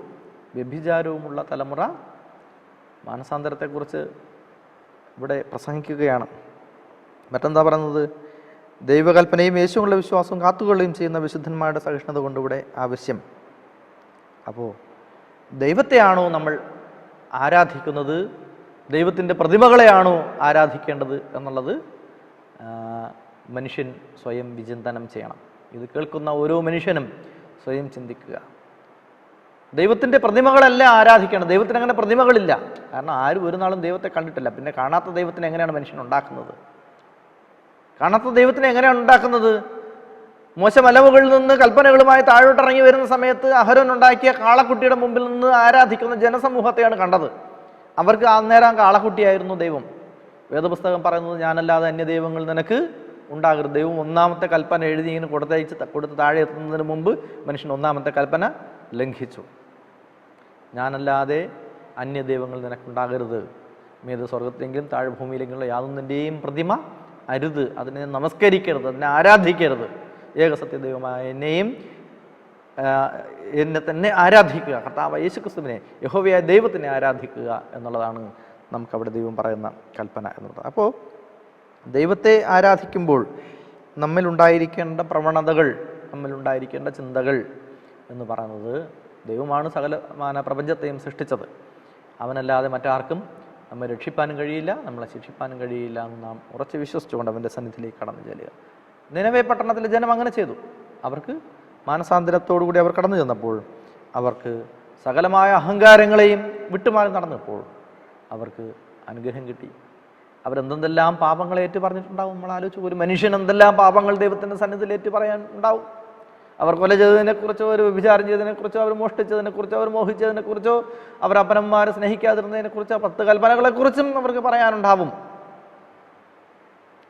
വ്യഭിചാരവുമുള്ള തലമുറ മാനസാന്തരത്തെക്കുറിച്ച് ഇവിടെ പ്രസംഗിക്കുകയാണ്. മറ്റെന്താ പറയുന്നത്? ദൈവകൽപ്പനയും യേശുവിനുള്ള വിശ്വാസവും കാത്തുകൊള്ളുകയും ചെയ്യുന്ന വിശുദ്ധന്മാരുടെ സഹിഷ്ണുത കൊണ്ട് ഇവിടെ ആവശ്യം. അപ്പോൾ ദൈവത്തെയാണോ നമ്മൾ ആരാധിക്കുന്നത്, ദൈവത്തിൻ്റെ പ്രതിമകളെയാണോ ആരാധിക്കേണ്ടത് എന്നുള്ളത് മനുഷ്യൻ സ്വയം വിചിന്തനം ചെയ്യണം. ഇത് കേൾക്കുന്ന ഓരോ മനുഷ്യനും സ്വയം ചിന്തിക്കുക. ദൈവത്തിൻ്റെ പ്രതിമകളല്ല ആരാധിക്കേണ്ടത്. ദൈവത്തിന് അങ്ങനെ പ്രതിമകളില്ല. കാരണം ആരും ഒരു നാളും ദൈവത്തെ കണ്ടിട്ടില്ല. പിന്നെ കാണാത്ത ദൈവത്തിനെ എങ്ങനെയാണ് മനുഷ്യൻ ഉണ്ടാക്കുന്നത്? കാണാത്ത ദൈവത്തിനെ എങ്ങനെയാണ് ഉണ്ടാക്കുന്നത്? മോശ മലമുകളിൽ നിന്ന് കൽപ്പനകളുമായി താഴോട്ടിറങ്ങി വരുന്ന സമയത്ത് അഹരോൻ ഉണ്ടാക്കിയ കാളക്കുട്ടിയുടെ മുമ്പിൽ നിന്ന് ആരാധിക്കുന്ന ജനസമൂഹത്തെയാണ് കണ്ടത്. അവർക്ക് അന്നേരം കാളക്കുട്ടിയായിരുന്നു ദൈവം. വേദപുസ്തകം പറയുന്നത്, ഞാനല്ലാതെ അന്യദൈവങ്ങൾ നിനക്ക് ഉണ്ടാകരുത്. ദൈവം ഒന്നാമത്തെ കൽപ്പന എഴുതി ഇങ്ങനെ കൊടുത്ത് താഴെ എത്തുന്നതിന് മുമ്പ് മനുഷ്യൻ ഒന്നാമത്തെ കൽപ്പന ലംഘിച്ചു. ഞാനല്ലാതെ അന്യദൈവങ്ങൾ നിനക്കുണ്ടാകരുത്. മീത് സ്വർഗത്തിലെങ്കിലും താഴെ ഭൂമിയിലെങ്കിലുള്ള യാതൊന്നിൻ്റെയും പ്രതിമ അരുത്. അതിനെ നമസ്കരിക്കരുത്, അതിനെ ആരാധിക്കരുത്. ഏകസത്യ ദൈവമായ എന്നെ തന്നെ ആരാധിക്കുക. കർത്താവ് യേശു ക്രിസ്തുവിനെ, യഹോവയായ ദൈവത്തിനെ ആരാധിക്കുക എന്നുള്ളതാണ് നമുക്കവിടെ ദൈവം പറയുന്ന കൽപ്പന എന്നുള്ളത്. അപ്പോൾ ദൈവത്തെ ആരാധിക്കുമ്പോൾ നമ്മിലുണ്ടായിരിക്കേണ്ട പ്രവണതകൾ, നമ്മിലുണ്ടായിരിക്കേണ്ട ചിന്തകൾ എന്ന് പറയുന്നത്, ദൈവമാണ് സകല പ്രപഞ്ചത്തെയും സൃഷ്ടിച്ചത്. അവനല്ലാതെ മറ്റാർക്കും നമ്മെ രക്ഷിപ്പാനും കഴിയില്ല, നമ്മളെ ശിക്ഷിപ്പാനും കഴിയില്ല എന്ന് നാം ഉറച്ച് വിശ്വസിച്ചുകൊണ്ട് അവൻ്റെ സന്നിധിയിലേക്ക് കടന്നു ചെല്ലുക. നിനവേ പട്ടണത്തിലെ ജനം അങ്ങനെ ചെയ്തു. അവർക്ക് മാനസാന്തരത്തോടുകൂടി അവർ കടന്നു ചെന്നപ്പോൾ അവർക്ക് സകലമായ അഹങ്കാരങ്ങളെയും വിട്ടുമാറി നടന്നപ്പോൾ അവർക്ക് അനുഗ്രഹം കിട്ടി. അവരെന്തെല്ലാം പാപങ്ങൾ ഏറ്റു പറഞ്ഞിട്ടുണ്ടാവും. നമ്മൾ ആലോചിച്ചു, ഒരു മനുഷ്യൻ എന്തെല്ലാം പാപങ്ങൾ ദൈവത്തിൻ്റെ സന്നിധിയിൽ ഏറ്റു പറയാൻ ഉണ്ടാവും. അവർ കൊല ചെയ്തതിനെക്കുറിച്ചോ, അവർ വ്യഭിചാരം ചെയ്തതിനെക്കുറിച്ചോ, അവർ മോഷ്ടിച്ചതിനെക്കുറിച്ചോ, അവർ മോഹിച്ചതിനെക്കുറിച്ചോ, അവർ അപ്പനന്മാരെ സ്നേഹിക്കാതിരുന്നതിനെക്കുറിച്ചോ, 10 കൽപ്പനകളെക്കുറിച്ചും അവർക്ക് പറയാനുണ്ടാവും.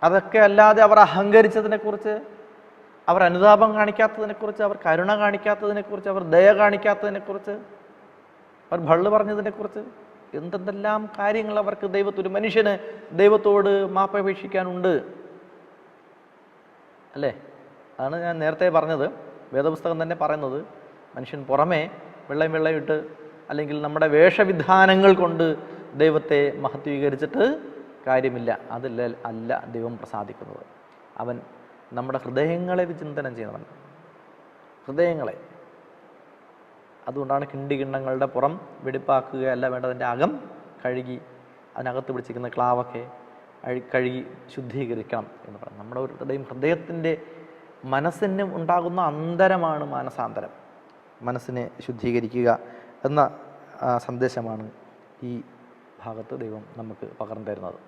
അതൊക്കെ അല്ലാതെ അവർ അഹങ്കരിച്ചതിനെക്കുറിച്ച്, അവർ അനുതാപം കാണിക്കാത്തതിനെക്കുറിച്ച്, അവർ കരുണ കാണിക്കാത്തതിനെക്കുറിച്ച്, അവർ ദയ കാണിക്കാത്തതിനെക്കുറിച്ച്, അവർ ഭള്ളു പറഞ്ഞതിനെക്കുറിച്ച്, എന്തെല്ലാം കാര്യങ്ങൾ അവർക്ക് ഒരു മനുഷ്യന് ദൈവത്തോട് മാപ്പപേക്ഷിക്കാനുണ്ട് അല്ലേ? അതാണ് ഞാൻ നേരത്തെ പറഞ്ഞത്. വേദപുസ്തകം തന്നെ പറയുന്നത്, മനുഷ്യൻ പുറമേ വെള്ളയും ഇട്ട് അല്ലെങ്കിൽ നമ്മുടെ വേഷവിധാനങ്ങൾ കൊണ്ട് ദൈവത്തെ മഹത്വീകരിച്ചിട്ട് കാര്യമില്ല. അല്ല ദൈവം പ്രസാദിക്കുന്നത്. അവൻ നമ്മുടെ ഹൃദയങ്ങളെ വിചിന്തനം ചെയ്യുന്നവൻ, ഹൃദയങ്ങളെ. അതുകൊണ്ടാണ് കിണ്ടികിണ്ണങ്ങളുടെ പുറം വെടിപ്പാക്കുകയല്ല വേണ്ടതിൻ്റെ അകം കഴുകി അതിനകത്ത് പിടിച്ചിരിക്കുന്ന ക്ലാവൊക്കെ കഴുകി ശുദ്ധീകരിക്കണം എന്ന് പറഞ്ഞു. നമ്മുടെ ഹൃദയത്തിൻ്റെ മനസ്സിന് ഉണ്ടാകുന്ന അന്തരമാണ് മാനസാന്തരം. മനസ്സിനെ ശുദ്ധീകരിക്കുക എന്ന സന്ദേശമാണ് ഈ ഭാഗത്ത് ദൈവം നമുക്ക് പകർന്നു തരുന്നത്.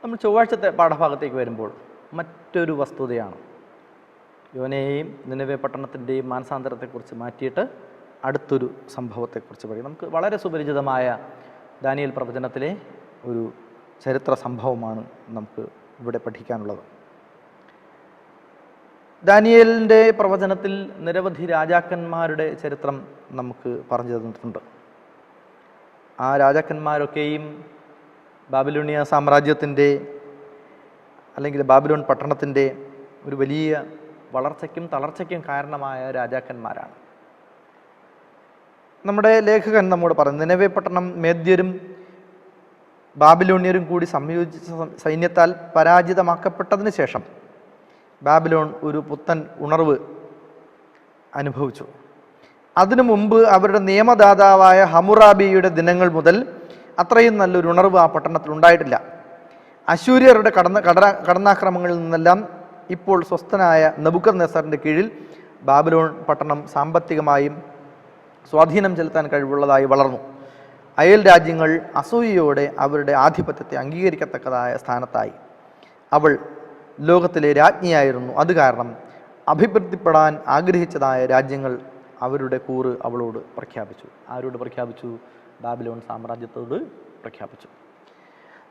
നമ്മൾ ചൊവ്വാഴ്ചത്തെ പാഠഭാഗത്തേക്ക് വരുമ്പോൾ മറ്റൊരു വസ്തുതയാണ്. യോനയെയും നിനവേ പട്ടണത്തിൻ്റെയും മാനസാന്തരത്തെക്കുറിച്ച് മാറ്റിയിട്ട് അടുത്തൊരു സംഭവത്തെക്കുറിച്ച് പറയും. നമുക്ക് വളരെ സുപരിചിതമായ ദാനിയേൽ പ്രവചനത്തിലെ ഒരു ചരിത്ര സംഭവമാണ് നമുക്ക് ഇവിടെ പഠിക്കാനുള്ളത്. ദാനിയേലിൻ്റെ പ്രവചനത്തിൽ നിരവധി രാജാക്കന്മാരുടെ ചരിത്രം നമുക്ക് പറഞ്ഞു തന്നിട്ടുണ്ട്. ആ രാജാക്കന്മാരൊക്കെയും ബാബിലോണിയ സാമ്രാജ്യത്തിൻ്റെ അല്ലെങ്കിൽ ബാബിലോൺ പട്ടണത്തിൻ്റെ ഒരു വലിയ വളർച്ചയ്ക്കും തളർച്ചയ്ക്കും കാരണമായ രാജാക്കന്മാരാണ്. നമ്മുടെ ലേഖകൻ നമ്മോട് പറഞ്ഞു, നിനവേ പട്ടണം മേദ്യരും ബാബിലോണിയരും കൂടി സംയോജിച്ച സൈന്യത്താൽ പരാജിതമാക്കപ്പെട്ടതിന് ശേഷം ബാബിലോൺ ഒരു പുത്തൻ ഉണർവ് അനുഭവിച്ചു. അതിനു മുമ്പ് അവരുടെ നിയമദാതാവായ ഹമ്മുറാബിയുടെ ദിനങ്ങൾ മുതൽ അത്രയും നല്ലൊരു ഉണർവ് ആ പട്ടണത്തിൽ ഉണ്ടായിട്ടില്ല. അശൂര്യരുടെ കടന്നാക്രമങ്ങളിൽ നിന്നെല്ലാം ഇപ്പോൾ സ്വസ്ഥനായ നെബൂഖദ്നേസറിൻ്റെ കീഴിൽ ബാബിലോൺ പട്ടണം സാമ്പത്തികമായും സ്വാധീനം ചെലുത്താൻ കഴിവുള്ളതായി വളർന്നു. അയൽ രാജ്യങ്ങൾ അസൂയയോടെ അവരുടെ ആധിപത്യത്തെ അംഗീകരിക്കത്തക്കതായ സ്ഥാനത്തായി. അവൾ ലോകത്തിലെ രാജ്ഞിയായിരുന്നു. അത് കാരണം അഭിവൃദ്ധിപ്പെടാൻ ആഗ്രഹിച്ചതായ രാജ്യങ്ങൾ അവരുടെ കൂറ് അവളോട് പ്രഖ്യാപിച്ചു. ആരോട് പ്രഖ്യാപിച്ചു? ബാബിലോൺ സാമ്രാജ്യത്തോട് പ്രഖ്യാപിച്ചു.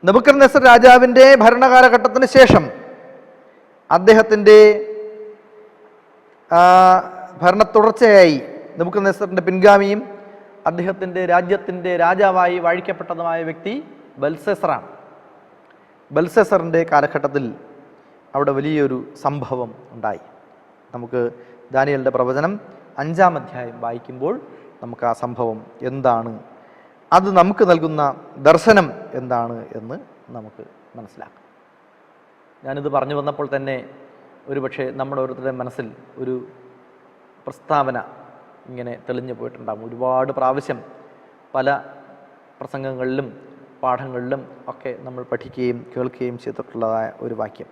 നെബൂഖദ്നേസർ രാജാവിൻ്റെ ഭരണകാലഘട്ടത്തിന് ശേഷം അദ്ദേഹത്തിൻ്റെ ഭരണ തുടർച്ചയായി നെബൂഖദ്നേസറിൻ്റെ പിൻഗാമിയും അദ്ദേഹത്തിൻ്റെ രാജ്യത്തിൻ്റെ രാജാവായി വാഴിക്കപ്പെട്ടതുമായ വ്യക്തി ബെൽസസറാണ്. ബെൽസസറിൻ്റെ കാലഘട്ടത്തിൽ അവിടെ വലിയൊരു സംഭവം ഉണ്ടായി. നമുക്ക് ദാനിയേലിൻ്റെ പ്രവചനം 5-ാം അധ്യായം വായിക്കുമ്പോൾ നമുക്ക് ആ സംഭവം എന്താണ്, അത് നമുക്ക് നൽകുന്ന ദർശനം എന്താണ് എന്ന് നമുക്ക് മനസ്സിലാക്കാം. ഞാനിത് പറഞ്ഞു വന്നപ്പോൾ തന്നെ ഒരുപക്ഷെ നമ്മുടെ ഓരോരുത്തരുടെ മനസ്സിൽ ഒരു പ്രസ്താവന ഇങ്ങനെ തെളിഞ്ഞു പോയിട്ടുണ്ടാകും. ഒരുപാട് പ്രാവശ്യം പല പ്രസംഗങ്ങളിലും പാഠങ്ങളിലും ഒക്കെ നമ്മൾ പഠിക്കുകയും കേൾക്കുകയും ചെയ്തിട്ടുള്ളതായ ഒരു വാക്യം.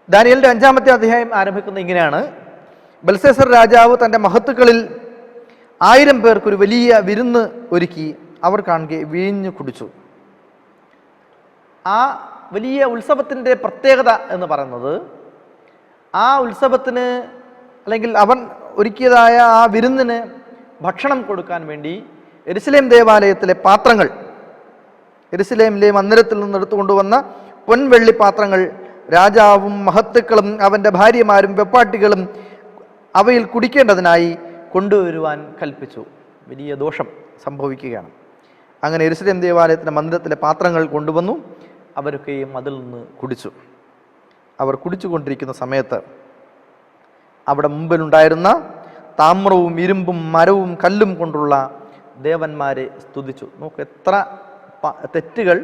ദാനിയേലിൻ്റെ 5-ാമത്തെ അധ്യായം ആരംഭിക്കുന്ന ഇങ്ങനെയാണ്: ബെൽസസർ രാജാവ് തൻ്റെ മഹത്തുക്കളിൽ 1000 പേർക്കൊരു വലിയ വിരുന്ന് ഒരുക്കി അവർ കാണുക വീഞ്ഞു കുടിച്ചു. ആ വലിയ ഉത്സവത്തിൻ്റെ പ്രത്യേകത എന്ന് പറയുന്നത്, ആ ഉത്സവത്തിന് അല്ലെങ്കിൽ അവൻ ഒരുക്കിയതായ ആ വിരുന്നിന് ഭക്ഷണം കൊടുക്കാൻ വേണ്ടി യെരുശലേം ദേവാലയത്തിലെ പാത്രങ്ങൾ, യെരുശലേമിലെ മന്ദിരത്തിൽ നിന്ന് എടുത്തുകൊണ്ടുവന്ന പൊൻവെള്ളി പാത്രങ്ങൾ രാജാവും മഹത്തുക്കളും അവൻ്റെ ഭാര്യമാരും വെപ്പാട്ടികളും അവയിൽ കുടിക്കേണ്ടതിനായി കൊണ്ടുവരുവാൻ കൽപ്പിച്ചു. വലിയ ദോഷം സംഭവിക്കുകയാണ്. അങ്ങനെ യെരുശലേം ദേവാലയത്തിൻ്റെ മന്ദിരത്തിലെ പാത്രങ്ങൾ കൊണ്ടുവന്നു. അവരൊക്കെയും അതിൽ നിന്ന് കുടിച്ചു. അവർ കുടിച്ചുകൊണ്ടിരിക്കുന്ന സമയത്ത് അവിടെ മുമ്പിലുണ്ടായിരുന്ന താമ്രവും ഇരുമ്പും മരവും കല്ലും കൊണ്ടുള്ള ദേവന്മാരെ സ്തുതിച്ചു. നോക്ക് എത്ര തെറ്റുകൾ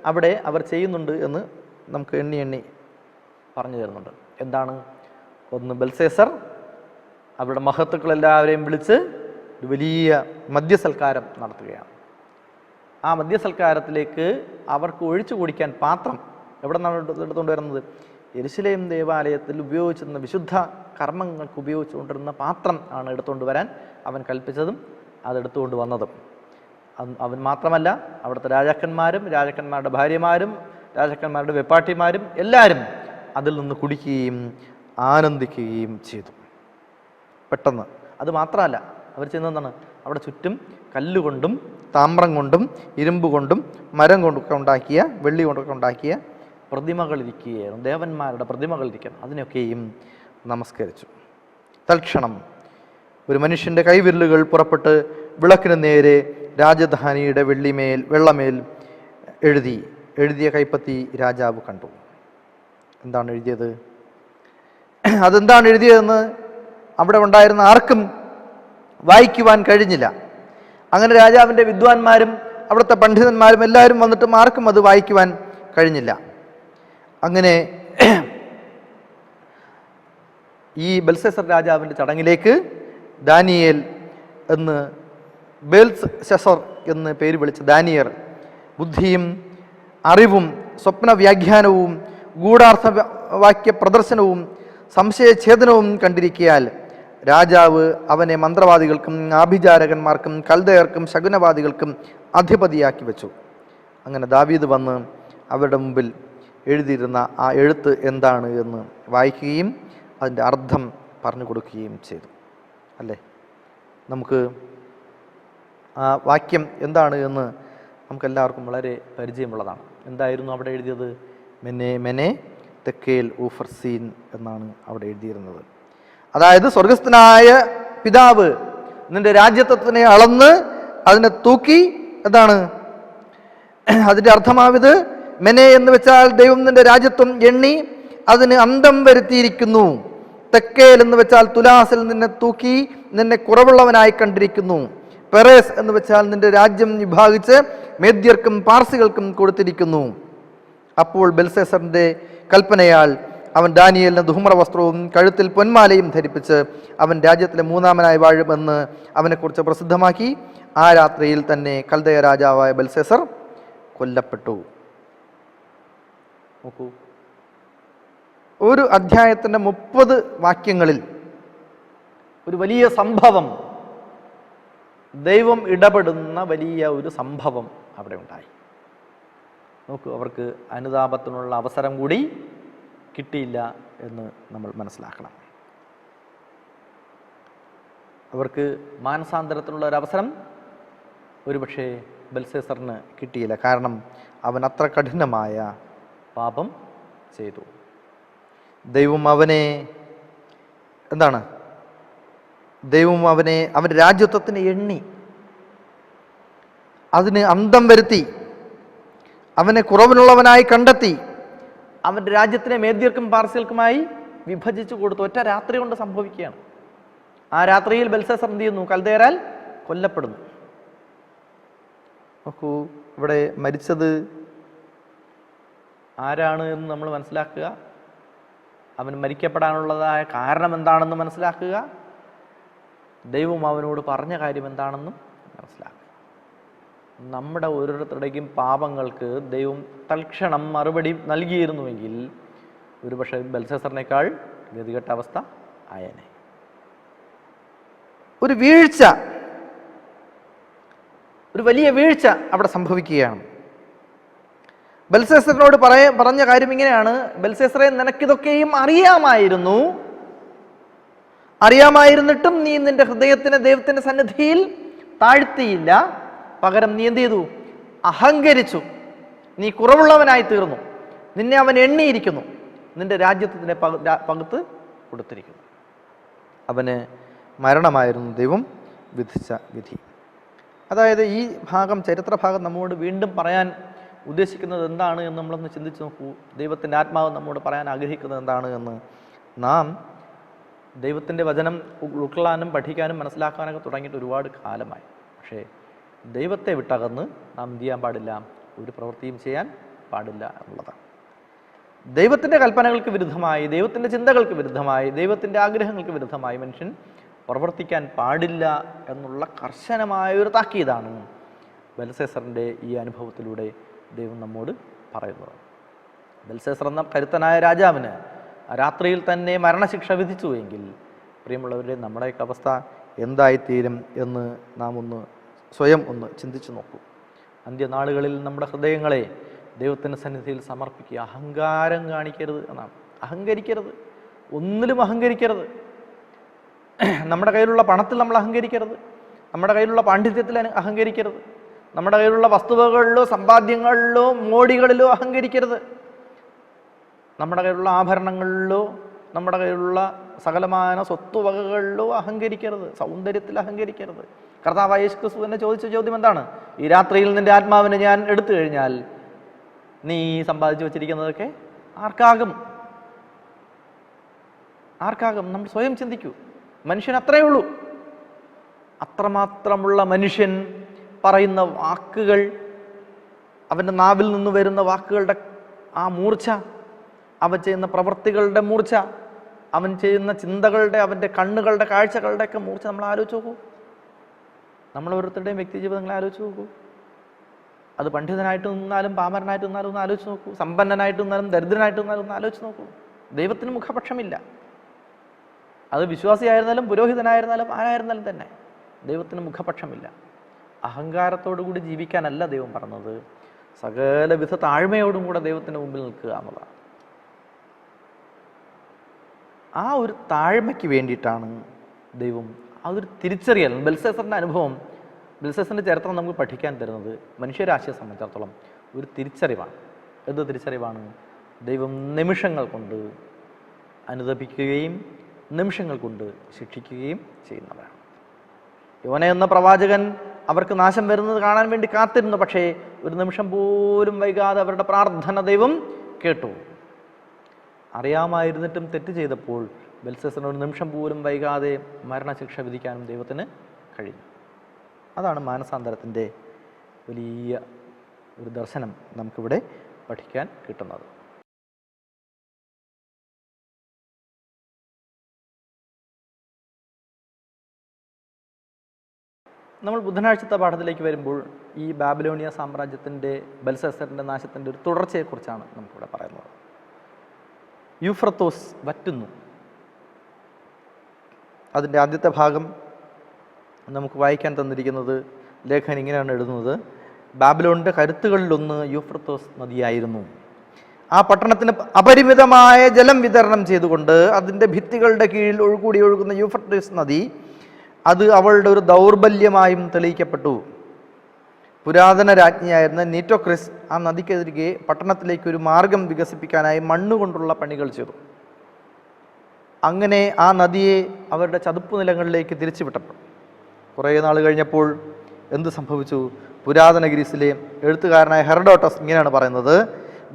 അവിടെ അവർ ചെയ്യുന്നുണ്ട് എന്ന് നമുക്ക് എണ്ണി എണ്ണി പറഞ്ഞു തരുന്നുണ്ട്. എന്താണ്? ഒന്ന്, ബെൽസസർ അവരുടെ മഹത്തുക്കളെല്ലാവരെയും വിളിച്ച് ഒരു വലിയ മദ്യസൽക്കാരം നടത്തുകയാണ്. ആ മദ്യസൽക്കാരത്തിലേക്ക് അവർക്ക് ഒഴിച്ചു കുടിക്കാൻ പാത്രം എവിടെ നിന്നാണ് എടുത്തുകൊണ്ട് വരുന്നത്? യെരുശലേം ദേവാലയത്തിൽ ഉപയോഗിച്ചിരുന്ന വിശുദ്ധ കർമ്മങ്ങൾക്ക് ഉപയോഗിച്ചുകൊണ്ടിരുന്ന പാത്രം ആണ് എടുത്തുകൊണ്ട് വരാൻ അവൻ കൽപ്പിച്ചതും അതെടുത്തുകൊണ്ട് വന്നതും. അവൻ മാത്രമല്ല, അവിടുത്തെ രാജാക്കന്മാരും രാജാക്കന്മാരുടെ ഭാര്യമാരും രാജാക്കന്മാരുടെ വെപ്പാട്ടിമാരും എല്ലാവരും അതിൽ നിന്ന് കുടിക്കുകയും ആനന്ദിക്കുകയും ചെയ്തു. പെട്ടെന്ന് അത് മാത്രമല്ല, അവർ ചെയ്യുന്നതെന്താണ്? അവിടെ ചുറ്റും കല്ലുകൊണ്ടും താമ്രം കൊണ്ടും ഇരുമ്പ് കൊണ്ടും മരം കൊണ്ടൊക്കെ ഉണ്ടാക്കിയ, വെള്ളി കൊണ്ടൊക്കെ ഉണ്ടാക്കിയ പ്രതിമകളിരിക്കുകയായിരുന്നു. ദേവന്മാരുടെ പ്രതിമകളിരിക്കണം. അതിനൊക്കെയും നമസ്കരിച്ചു. തൽക്ഷണം ഒരു മനുഷ്യൻ്റെ കൈവിരലുകൾ പുറപ്പെട്ട് വിളക്കിന് നേരെ രാജധാനിയുടെ വെള്ളമേൽ എഴുതിയ കൈപ്പത്തി രാജാവ് കണ്ടു. എന്താണ് എഴുതിയത്? അതെന്താണ് എഴുതിയതെന്ന് അവിടെ ഉണ്ടായിരുന്ന ആർക്കും വായിക്കുവാൻ കഴിഞ്ഞില്ല. അങ്ങനെ രാജാവിൻ്റെ വിദ്വാൻമാരും അവിടുത്തെ പണ്ഡിതന്മാരും എല്ലാവരും വന്നിട്ടും ആർക്കും അത് വായിക്കുവാൻ കഴിഞ്ഞില്ല. അങ്ങനെ ഈ ബെൽസസർ രാജാവിൻ്റെ ചടങ്ങിലേക്ക് ദാനിയേൽ എന്ന്, ബേൽഷസർ എന്ന് പേര് വിളിച്ച ദാനിയേൽ ബുദ്ധിയും അറിവും സ്വപ്ന വ്യാഖ്യാനവും ഗൂഢാർത്ഥ വാക്യ പ്രദർശനവും സംശയഛേദനവും കണ്ടിരിക്കയാൽ രാജാവ് അവനെ മന്ത്രവാദികൾക്കും ആഭിചാരകന്മാർക്കും കൽദയർക്കും ശകുനവാദികൾക്കും അധിപതിയാക്കി വെച്ചു. അങ്ങനെ ദാവീദ് വന്ന് അവരുടെ മുമ്പിൽ എഴുതിയിരുന്ന ആ എഴുത്ത് എന്താണ് എന്ന് വായിക്കുകയും അതിൻ്റെ അർത്ഥം പറഞ്ഞു കൊടുക്കുകയും ചെയ്തു. അല്ലേ? നമുക്ക് ആ വാക്യം എന്താണ് എന്ന് നമുക്കെല്ലാവർക്കും വളരെ പരിചയമുള്ളതാണ്. എന്തായിരുന്നു അവിടെ എഴുതിയത്? മെനെ മെനെ തെക്കേൽ ഊഫർസീൻ എന്നാണ് അവിടെ എഴുതിയിരുന്നത്. അതായത് സ്വർഗസ്ഥനായ പിതാവ് നിന്റെ രാജ്യത്വത്തിനെ അളന്ന് അതിനെ തൂക്കി, എന്താണ് അതിൻ്റെ അർത്ഥമാവിത്? മെനെ എന്ന് വെച്ചാൽ ദൈവം നിന്റെ രാജ്യത്വം എണ്ണി അതിന് അന്തം വരുത്തിയിരിക്കുന്നു. തെക്കേൽ എന്ന് വെച്ചാൽ തുലാസിൽ നിന്നെ തൂക്കി നിന്നെ കുറവുള്ളവനായി കണ്ടിരിക്കുന്നു. പെറേസ് എന്ന് വെച്ചാൽ നിന്റെ രാജ്യം വിഭാഗിച്ച് മേദ്യർക്കും പാർസികൾക്കും കൊടുത്തിരിക്കുന്നു. അപ്പോൾ ബെൽസേസറിൻ്റെ കൽപ്പനയാൽ അവൻ ദാനിയേലിന് ധൂമ്ര വസ്ത്രവും കഴുത്തിൽ പൊന്മാലയും ധരിപ്പിച്ച് അവൻ രാജ്യത്തിലെ മൂന്നാമനായി വാഴുമെന്ന് അവനെക്കുറിച്ച് പ്രസിദ്ധമാക്കി. ആ രാത്രിയിൽ തന്നെ കൽദയ രാജാവായ ബെൽസേസർ കൊല്ലപ്പെട്ടു. നോക്കൂ, ഒരു അധ്യായത്തിൻ്റെ 30 വാക്യങ്ങളിൽ ഒരു വലിയ സംഭവം, ദൈവം ഇടപെടുന്ന വലിയ ഒരു സംഭവം അവിടെ ഉണ്ടായി. നോക്കൂ, അവർക്ക് അനുതാപത്തിനുള്ള അവസരം കൂടി കിട്ടിയില്ല എന്ന് നമ്മൾ മനസ്സിലാക്കണം. അവർക്ക് മാനസാന്തരത്തിനുള്ള ഒരവസരം ഒരുപക്ഷെ ബെൽസേസറിന് കിട്ടിയില്ല. കാരണം അവൻ അത്ര കഠിനമായ പാപം ചെയ്തു. ദൈവം അവനെ അവൻ്റെ രാജ്യത്വത്തിന് എണ്ണി, അതിന് അന്തം വരുത്തി, അവനെ കുറവിനുള്ളവനായി കണ്ടെത്തി, അവൻ്റെ രാജ്യത്തിനെ മേദ്യർക്കും പാർസികൾക്കുമായി വിഭജിച്ചു കൊടുത്തു. ഒറ്റ രാത്രി കൊണ്ട് സംഭവിക്കുകയാണ്. ആ രാത്രിയിൽ ബെൽസേസർ എന്ത് ചെയ്യുന്നു? കൽദയരാൽ കൊല്ലപ്പെടുന്നു. നോക്കൂ, ഇവിടെ മരിച്ചത് ആരാണ് എന്ന് നമ്മൾ മനസ്സിലാക്കുക. അവൻ മരിക്കപ്പെടാനുള്ളതായ കാരണം എന്താണെന്ന് മനസ്സിലാക്കുക. ദൈവം അവനോട് പറഞ്ഞ കാര്യം എന്താണെന്നും മനസ്സിലാക്കുക. നമ്മുടെ ഓരോരുത്തരുടെയും പാപങ്ങൾക്ക് ദൈവം തൽക്ഷണം മറുപടി നൽകിയിരുന്നുവെങ്കിൽ ഒരുപക്ഷെ ബെൽസേസറിനേക്കാൾ ഗതികെട്ട അവസ്ഥ ആയേനെ. ഒരു വീഴ്ച, ഒരു വലിയ വീഴ്ച അവിടെ സംഭവിക്കുകയാണ്. ബെൽസേസറിനോട് പറഞ്ഞ കാര്യം ഇങ്ങനെയാണ്: ബെൽസേസറെ, നിനക്കിതൊക്കെയും അറിയാമായിരുന്നിട്ടും നീ നിന്റെ ഹൃദയത്തിനെ ദൈവത്തിന്റെ സന്നിധിയിൽ താഴ്ത്തിയില്ല. പകരം നീ എന്ത് ചെയ്തു? അഹങ്കരിച്ചു. നീ കുറവുള്ളവനായി തീർന്നു. നിന്നെ അവൻ എണ്ണിയിരിക്കുന്നു. നിന്റെ രാജ്യത്തിനെ പകുത്ത് കൊടുത്തിരിക്കുന്നു. അവന് മരണമായിരുന്നു ദൈവം വിധിച്ച വിധി. അതായത് ഈ ഭാഗം, ചരിത്രഭാഗം നമ്മോട് വീണ്ടും പറയാൻ ഉദ്ദേശിക്കുന്നത് എന്താണ് എന്ന് നമ്മളൊന്ന് ചിന്തിച്ച് നോക്കൂ. ദൈവത്തിൻ്റെ ആത്മാവ് നമ്മോട് പറയാൻ ആഗ്രഹിക്കുന്നത് എന്താണ് എന്ന്. നാം ദൈവത്തിൻ്റെ വചനം ഉൾക്കൊള്ളാനും പഠിക്കാനും മനസ്സിലാക്കാനൊക്കെ തുടങ്ങിയിട്ട് ഒരുപാട് കാലമായി. പക്ഷേ ദൈവത്തെ വിട്ടകന്ന് നാം എന്ത് ചെയ്യാൻ പാടില്ല? ഒരു പ്രവൃത്തിയും ചെയ്യാൻ പാടില്ല എന്നുള്ളതാണ്. ദൈവത്തിൻ്റെ കൽപ്പനകൾക്ക് വിരുദ്ധമായി, ദൈവത്തിൻ്റെ ചിന്തകൾക്ക് വിരുദ്ധമായി, ദൈവത്തിൻ്റെ ആഗ്രഹങ്ങൾക്ക് വിരുദ്ധമായി മനുഷ്യൻ പ്രവർത്തിക്കാൻ പാടില്ല എന്നുള്ള കർശനമായ ഒരു താക്കീതാണ് ബെൽസേസറിൻ്റെ ഈ അനുഭവത്തിലൂടെ ദൈവം നമ്മോട് പറയുന്നത്. ബെൽസേസർ എന്ന കരുത്തനായ രാജാവിന് രാത്രിയിൽ തന്നെ മരണശിക്ഷ വിധിച്ചു എങ്കിൽ പ്രിയമുള്ളവരുടെ നമ്മുടെയൊക്കെ അവസ്ഥ എന്തായിത്തീരും എന്ന് നാം സ്വയം ചിന്തിച്ചു നോക്കൂ. അന്ത്യനാളുകളിൽ നമ്മുടെ ഹൃദയങ്ങളെ ദൈവത്തിൻ്റെ സന്നിധിയിൽ സമർപ്പിക്കുക. അഹങ്കാരം കാണിക്കരുത് എന്നാണ്. അഹങ്കരിക്കരുത്, ഒന്നിലും അഹങ്കരിക്കരുത്. നമ്മുടെ കയ്യിലുള്ള പണത്തിൽ നമ്മൾ അഹങ്കരിക്കരുത്. നമ്മുടെ കയ്യിലുള്ള പാണ്ഡിത്യത്തിൽ അഹങ്കരിക്കരുത്. നമ്മുടെ കയ്യിലുള്ള വസ്തുവകളിലോ സമ്പാദ്യങ്ങളിലോ മോടികളിലോ അഹങ്കരിക്കരുത്. നമ്മുടെ കയ്യിലുള്ള ആഭരണങ്ങളിലോ നമ്മുടെ കയ്യിലുള്ള സകലമാന സ്വത്തുവകകളിലോ അഹങ്കരിക്കരുത്. സൗന്ദര്യത്തിൽ അഹങ്കരിക്കരുത്. കർത്താവായ യേശു ക്രിസ്തു തന്നെ ചോദിച്ച ചോദ്യം എന്താണ്? ഈ രാത്രിയിൽ നിന്റെ ആത്മാവിനെ ഞാൻ എടുത്തു കഴിഞ്ഞാൽ നീ സമ്പാദിച്ചു വച്ചിരിക്കുന്നതൊക്കെ ആർക്കാകും? നമ്മൾ സ്വയം ചിന്തിക്കൂ. മനുഷ്യൻ അത്രയേ ഉള്ളൂ. അത്രമാത്രമുള്ള മനുഷ്യൻ പറയുന്ന വാക്കുകൾ, അവൻ്റെ നാവിൽ നിന്ന് വരുന്ന വാക്കുകളുടെ ആ മൂർച്ച, അവൻ ചെയ്യുന്ന പ്രവൃത്തികളുടെ മൂർച്ച, അവൻ ചെയ്യുന്ന ചിന്തകളുടെ, അവൻ്റെ കണ്ണുകളുടെ കാഴ്ചകളുടെയൊക്കെ മൂർച്ച നമ്മൾ ആലോചിച്ച് നോക്കൂ. നമ്മൾ ഓരോരുത്തരുടെയും വ്യക്തി ജീവിതങ്ങളെ ആലോചിച്ച് നോക്കൂ. അത് പണ്ഡിതനായിട്ട് നിന്നാലും പാമരനായിട്ട് നിന്നാലും ഒന്ന് ആലോചിച്ച് നോക്കൂ. സമ്പന്നനായിട്ട് നിന്നാലും ദരിദ്രനായിട്ട് നിന്നാലും ഒന്ന് ആലോചിച്ച് നോക്കൂ. ദൈവത്തിന് മുഖപക്ഷമില്ല. അത് വിശ്വാസിയായിരുന്നാലും പുരോഹിതനായിരുന്നാലും ആരായിരുന്നാലും തന്നെ ദൈവത്തിന് മുഖപക്ഷമില്ല. അഹങ്കാരത്തോടു കൂടി ജീവിക്കാനല്ല ദൈവം പറഞ്ഞത്, സകലവിധ താഴ്മയോടും കൂടെ ദൈവത്തിന് മുമ്പിൽ നിൽക്കുക എന്നുള്ളതാണ്. ആ ഒരു താഴ്മയ്ക്ക് വേണ്ടിയിട്ടാണ് ദൈവം, അതൊരു തിരിച്ചറിയൽ. ബെൽസേസറിൻ്റെ അനുഭവം, ബെൽസേസറിൻ്റെ ചരിത്രം നമുക്ക് പഠിക്കാൻ തരുന്നത് മനുഷ്യരാശിയെ സംബന്ധിച്ചിടത്തോളം ഒരു തിരിച്ചറിവാണ്. എന്ത് തിരിച്ചറിവാണ്? ദൈവം നിമിഷങ്ങൾ കൊണ്ട് അനുതപിക്കുകയും നിമിഷങ്ങൾ കൊണ്ട് ശിക്ഷിക്കുകയും ചെയ്യുന്നവരാണ്. യോന എന്ന പ്രവാചകൻ അവർക്ക് നാശം വരുന്നത് കാണാൻ വേണ്ടി കാത്തിരുന്നു. പക്ഷേ ഒരു നിമിഷം പോലും വൈകാതെ അവരുടെ പ്രാർത്ഥന ദൈവം കേട്ടു. അറിയാമായിരുന്നിട്ടും തെറ്റ് ചെയ്തപ്പോൾ ബെൽസേസറിന് ഒരു നിമിഷം പോലും വൈകാതെ മരണശിക്ഷ വിധിക്കാനും ദൈവത്തിന് കഴിഞ്ഞു. അതാണ് മാനസാന്തരത്തിൻ്റെ വലിയ ഒരു ദർശനം നമുക്കിവിടെ പഠിക്കാൻ കിട്ടുന്നത്. നമ്മൾ ബുധനാഴ്ചത്തെ പാഠത്തിലേക്ക് വരുമ്പോൾ ഈ ബാബിലോണിയ സാമ്രാജ്യത്തിൻ്റെ ബെൽഷസ്സറിൻ്റെ നാശത്തിൻ്റെ ഒരു തുടർച്ചയെക്കുറിച്ചാണ് നമുക്കിവിടെ പറയുന്നത്. യൂഫ്രത്തോസ് വറ്റുന്നു. അതിൻ്റെ ആദ്യത്തെ ഭാഗം നമുക്ക് വായിക്കാൻ തന്നിരിക്കുന്നത് ലേഖകൻ ഇങ്ങനെയാണ് എഴുതുന്നത്: ബാബിലോണിൻ്റെ കരുത്തുകളിലൊന്ന് യൂഫ്രത്തോസ് നദിയായിരുന്നു. ആ പട്ടണത്തിന് അപരിമിതമായ ജലം വിതരണം ചെയ്തുകൊണ്ട് അതിൻ്റെ ഭിത്തികളുടെ കീഴിൽ കൂടി ഒഴുകുന്ന യൂഫ്രട്ടീസ് നദി അത് അവളുടെ ഒരു ദൗർബല്യമായും തെളിയിക്കപ്പെട്ടു. പുരാതന രാജ്ഞിയായിരുന്ന നീറ്റോക്രിസ് ആ നദിക്കെതിരെ പട്ടണത്തിലേക്ക് ഒരു മാർഗം വികസിപ്പിക്കാനായി മണ്ണുകൊണ്ടുള്ള പണികൾ ചെയ്തു. അങ്ങനെ ആ നദിയെ അവരുടെ ചതുപ്പ് നിലങ്ങളിലേക്ക് തിരിച്ചുവിട്ടപ്പോൾ കുറേ നാൾ കഴിഞ്ഞപ്പോൾ എന്ത് സംഭവിച്ചു? പുരാതന ഗ്രീസിലെ എഴുത്തുകാരനായ ഹെറഡോട്ടസ് ഇങ്ങനെയാണ് പറയുന്നത്: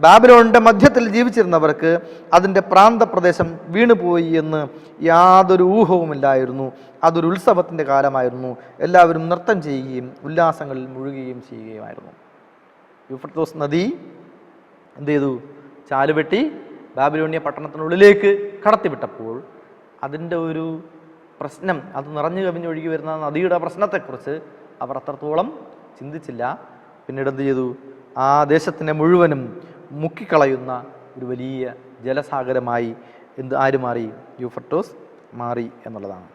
ബാബിലോണിൻ്റെ മധ്യത്തിൽ ജീവിച്ചിരുന്നവർക്ക് അതിൻ്റെ പ്രാന്തപ്രദേശം വീണുപോയി എന്ന് യാതൊരു ഊഹവുമില്ലായിരുന്നു. അതൊരു ഉത്സവത്തിൻ്റെ കാലമായിരുന്നു. എല്ലാവരും നൃത്തം ചെയ്യുകയും ഉല്ലാസങ്ങളിൽ മുഴുകുകയും ചെയ്യുകയുമായിരുന്നു. യൂഫ്രട്ടീസ് നദി എന്ത് ചെയ്തു? ചാലുവെട്ടി ബാബിലോണിയ പട്ടണത്തിനുള്ളിലേക്ക് കടത്തിവിട്ടപ്പോൾ അതിൻ്റെ ഒരു പ്രശ്നം, അത് നിറഞ്ഞു കവിഞ്ഞൊഴുകി വരുന്ന നദിയുടെ പ്രശ്നത്തെക്കുറിച്ച് അവർ അത്രത്തോളം ചിന്തിച്ചില്ല. പിന്നീട് എന്ത് ചെയ്തു? ആ ദേശത്തിനെ മുഴുവനും മുക്കിക്കളയുന്ന ഒരു വലിയ ജലസാഗരമായി ആര് മാറി? യൂഫ്രട്ടീസ് മാറി എന്നുള്ളതാണ്.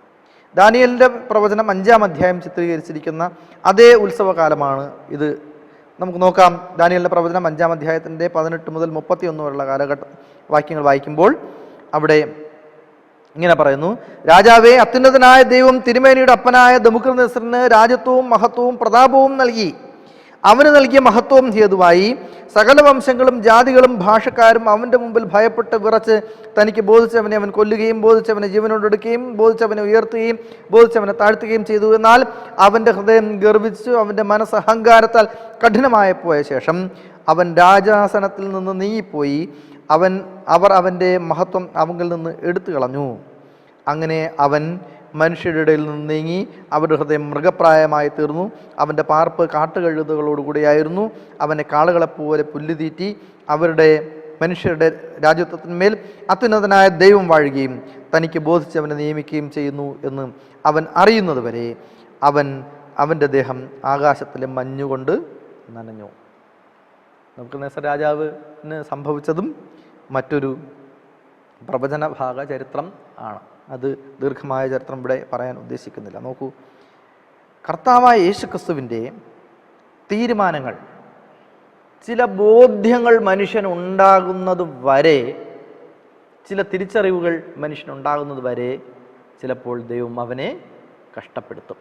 ദാനിയേലിൻ്റെ പ്രവചനം 5-ാം അധ്യായം ചിത്രീകരിച്ചിരിക്കുന്ന അതേ ഉത്സവകാലമാണ് ഇത്. നമുക്ക് നോക്കാം. ദാനിയേലിൻ്റെ പ്രവചനം 5-ാം അധ്യായത്തിൻ്റെ 18 മുതൽ 31 വരെയുള്ള വാക്യങ്ങൾ വായിക്കുമ്പോൾ അവിടെ ഇങ്ങനെ പറയുന്നു: രാജാവേ, അത്യുന്നതനായ ദൈവം തിരുമേനിയുടെ അപ്പനായ ദമുഖ്നേസറിന് രാജ്യത്വവും മഹത്വവും പ്രതാപവും നൽകി. അവന് നൽകിയ മഹത്വം ഹേതുവായി സകല വംശങ്ങളും ജാതികളും ഭാഷക്കാരും അവൻ്റെ മുമ്പിൽ ഭയപ്പെട്ട് വിറച്ച് തനിക്ക് ബോധിച്ചവനെ അവൻ കൊല്ലുകയും ബോധിച്ചവനെ ജീവനോടെടുക്കുകയും ബോധിച്ചവനെ ഉയർത്തുകയും ബോധിച്ചവനെ താഴ്ത്തുകയും ചെയ്തു. എന്നാൽ അവൻ്റെ ഹൃദയം ഗർവിച്ചു, അവൻ്റെ മനസ്സ് അഹങ്കാരത്താൽ കഠിനമായി പോയ ശേഷം അവൻ രാജാസനത്തിൽ നിന്ന് നീങ്ങിപ്പോയി. അവർ അവൻ്റെ മഹത്വം അവങ്കിൽ നിന്ന് എടുത്തു കളഞ്ഞു. അങ്ങനെ അവൻ മനുഷ്യരുടെ ഇടയിൽ നിന്ന് നീങ്ങി അവരുടെ ഹൃദയം മൃഗപ്രായമായി തീർന്നു. അവൻ്റെ പാർപ്പ് കാട്ടുകഴുതകളോടുകൂടിയായിരുന്നു. അവനെ കാളുകളെപ്പോലെ പുല്ലുതീറ്റി. മനുഷ്യരുടെ രാജ്യത്വത്തിന്മേൽ അത്യുന്നതനായ ദൈവം വാഴുകയും തനിക്ക് ബോധിച്ചവനെ നിയമിക്കുകയും ചെയ്യുന്നു എന്ന് അവൻ അറിയുന്നത് വരെ അവൻ്റെ ദേഹം ആകാശത്തിലെ മഞ്ഞുകൊണ്ട് നനഞ്ഞു. നബൂഖദ്നേസർ രാജാവിന് സംഭവിച്ചതും മറ്റൊരു പ്രവചന ഭാഗ ചരിത്രം ആണ്. അത് ദീർഘമായ ചരിത്രം ഇവിടെ പറയാൻ ഉദ്ദേശിക്കുന്നില്ല. നോക്കൂ, കർത്താവായ യേശുക്രിസ്തുവിൻ്റെ തീരുമാനങ്ങൾ, ചില ബോധ്യങ്ങൾ മനുഷ്യനുണ്ടാകുന്നത് വരെ, ചില തിരിച്ചറിവുകൾ മനുഷ്യനുണ്ടാകുന്നത് വരെ ചിലപ്പോൾ ദൈവം അവനെ കഷ്ടപ്പെടുത്തും.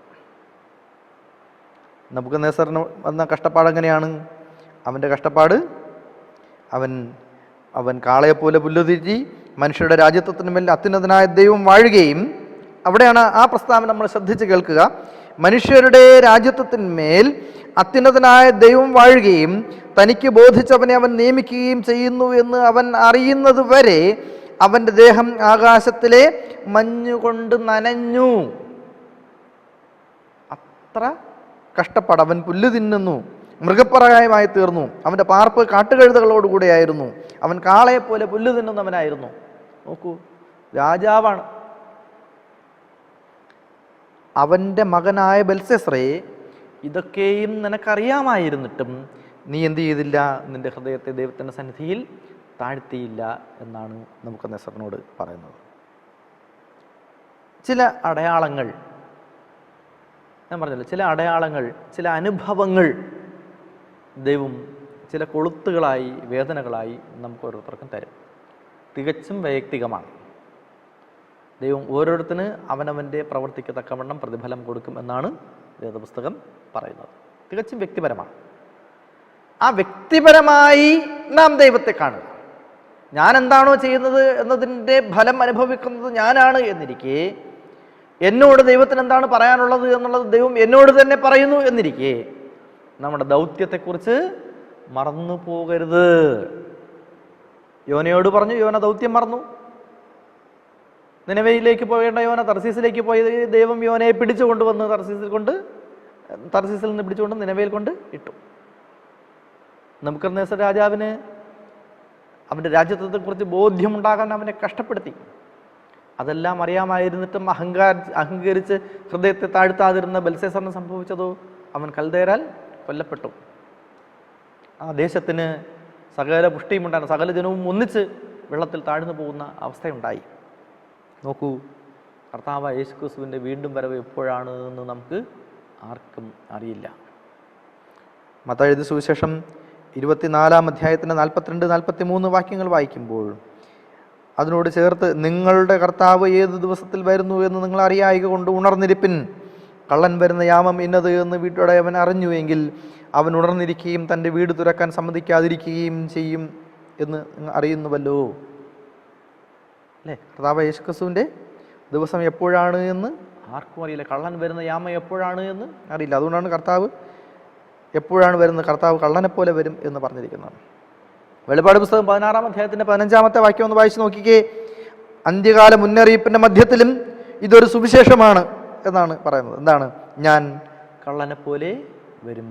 നബൂഖദ്നേസറിന് വന്ന കഷ്ടപ്പാട് എങ്ങനെയാണ്? അവൻ്റെ കഷ്ടപ്പാട്, അവൻ കാളയെപ്പോലെ പുല്ലുതിരി മനുഷ്യരുടെ രാജ്യത്വത്തിനുമേൽ അത്യുന്നതനായ ദൈവം വാഴുകയും, അവിടെയാണ് ആ പ്രസ്താവന നമ്മൾ ശ്രദ്ധിച്ച് കേൾക്കുക. മനുഷ്യരുടെ രാജ്യത്വത്തിന്മേൽ അത്യുന്നതനായ ദൈവം വാഴുകയും തനിക്ക് ബോധിച്ചവനെ അവൻ നിയമിക്കുകയും ചെയ്യുന്നു എന്ന് അവൻ അറിയുന്നത് വരെ അവൻ്റെ ദേഹം ആകാശത്തിലെ മഞ്ഞുകൊണ്ട് നനഞ്ഞു. അത്ര കഷ്ടപ്പാട്. അവൻ പുല്ല് തിന്നുന്നു, മൃഗപ്രായമായി തീർന്നു. അവൻ്റെ പാർപ്പ് കാട്ടുകഴുതകളോടുകൂടെയായിരുന്നു. അവൻ കാളയെപ്പോലെ പുല്ല് തിന്നുന്നവനായിരുന്നു. നോക്കൂ, രാജാവാണ്. അവൻ്റെ മകനായ ബെൽഷസ്സറേ, ഇതൊക്കെയും നിനക്കറിയാമായിരുന്നിട്ടും നീ എന്ത് ചെയ്തില്ല? നിന്റെ ഹൃദയത്തെ ദൈവത്തിൻ്റെ സന്നിധിയിൽ താഴ്ത്തിയില്ല എന്നാണ് നബൂഖദ്നേസറിനോട് പറയുന്നത്. ചില അടയാളങ്ങൾ ഞാൻ പറഞ്ഞല്ലോ, ചില അടയാളങ്ങൾ, ചില അനുഭവങ്ങൾ ദൈവം ചില കൊളുത്തുകളായി, വേദനകളായി നമുക്ക് ഓരോരുത്തർക്കും തരും. തികച്ചും വൈയക്തികമാണ്. ദൈവം ഓരോരുത്തന് അവനവൻ്റെ പ്രവൃത്തിക്ക് തക്കവണ്ണം പ്രതിഫലം കൊടുക്കും എന്നാണ് വേദപുസ്തകം പറയുന്നത്. തികച്ചും വ്യക്തിപരമാണ്. ആ വ്യക്തിപരമായി നാം ദൈവത്തെ കാണുക. ഞാൻ എന്താണോ ചെയ്യുന്നത് എന്നതിൻ്റെ ഫലം അനുഭവിക്കുന്നത് ഞാനാണ് എന്നിരിക്കെ, എന്നോട് ദൈവത്തിന് എന്താണ് പറയാനുള്ളത് എന്നുള്ളത് ദൈവം എന്നോട് തന്നെ പറയുന്നു എന്നിരിക്കെ, നമ്മുടെ ദൗത്യത്തെക്കുറിച്ച് മറന്നു പോകരുത്. യോനയോട് പറഞ്ഞു, യോന ദൗത്യം മറന്നു. നിനവയിലേക്ക് പോകേണ്ട യോന തർസീസിലേക്ക് പോയി. ദൈവം യോനയെ പിടിച്ചു കൊണ്ടുവന്ന് തർസീസിൽ നിന്ന് പിടിച്ചുകൊണ്ട് നിനവയിൽ കൊണ്ട് ഇട്ടു. നെബൂഖദ്നേസർ രാജാവിന് അവൻ്റെ രാജ്യത്വത്തെക്കുറിച്ച് ബോധ്യമുണ്ടാകാൻ അവനെ കഷ്ടപ്പെടുത്തി. അതെല്ലാം അറിയാമായിരുന്നിട്ടും അഹങ്കരിച്ച് ഹൃദയത്തെ താഴ്ത്താതിരുന്ന ബെൽശസ്സറിന് സംഭവിച്ചതോ അവൻ കൽദേരാൽ കൊല്ലപ്പെട്ടു. ആ ദേശത്തിന് സകല പുഷ്ടിയുമുണ്ടായിരുന്നു, സകല ജനവും ഒന്നിച്ച് വെള്ളത്തിൽ താഴ്ന്നു പോകുന്ന അവസ്ഥയുണ്ടായി. നോക്കൂ, കർത്താവായ യേശുക്രിസ്തുവിൻ്റെ വീണ്ടും വരവ് എപ്പോഴാണ് എന്ന് നമുക്ക് ആർക്കും അറിയില്ല. മത്തായി എഴുതിയ സുവിശേഷം 24-ാം അധ്യായത്തിൻ്റെ 42-43 വാക്യങ്ങൾ വായിക്കുമ്പോൾ അതിനോട് ചേർത്ത്, നിങ്ങളുടെ കർത്താവ് ഏത് ദിവസത്തിൽ വരുന്നു എന്ന് നിങ്ങൾ അറിയായിക കൊണ്ട് ഉണർന്നിരിപ്പിൻ. കള്ളൻ വരുന്ന യാമം ഇന്നത് എന്ന് വീട്ടുടയവൻ അറിഞ്ഞുവെങ്കിൽ അവൻ ഉണർന്നിരിക്കുകയും തൻ്റെ വീട് തുറക്കാൻ സമ്മതിക്കാതിരിക്കുകയും ചെയ്യും എന്ന് അറിയുന്നുവല്ലോ. അല്ലേ? കർത്താവ് യേശുക്രിസ്തുവിൻ്റെ ദിവസം എപ്പോഴാണ് എന്ന് ആർക്കും അറിയില്ല. കള്ളൻ വരുന്ന യാമം എപ്പോഴാണ് എന്ന് അറിയില്ല. അതുകൊണ്ടാണ് കർത്താവ് എപ്പോഴാണ് വരുന്നത്, കർത്താവ് കള്ളനെപ്പോലെ വരും എന്ന് പറഞ്ഞിരിക്കുന്നത്. വെളിപ്പാട് പുസ്തകം 16-ാം അധ്യായത്തിൻ്റെ 15-ാമത്തെ വാക്യം ഒന്ന് വായിച്ചു നോക്കിക്കേ. അന്ത്യകാല മുന്നറിയിപ്പിൻ്റെ മധ്യത്തിലും ഇതൊരു സുവിശേഷമാണ് എന്നാണ് പറയുന്നത്. എന്താണ്? ഞാൻ കള്ളനെപ്പോലെ വരും.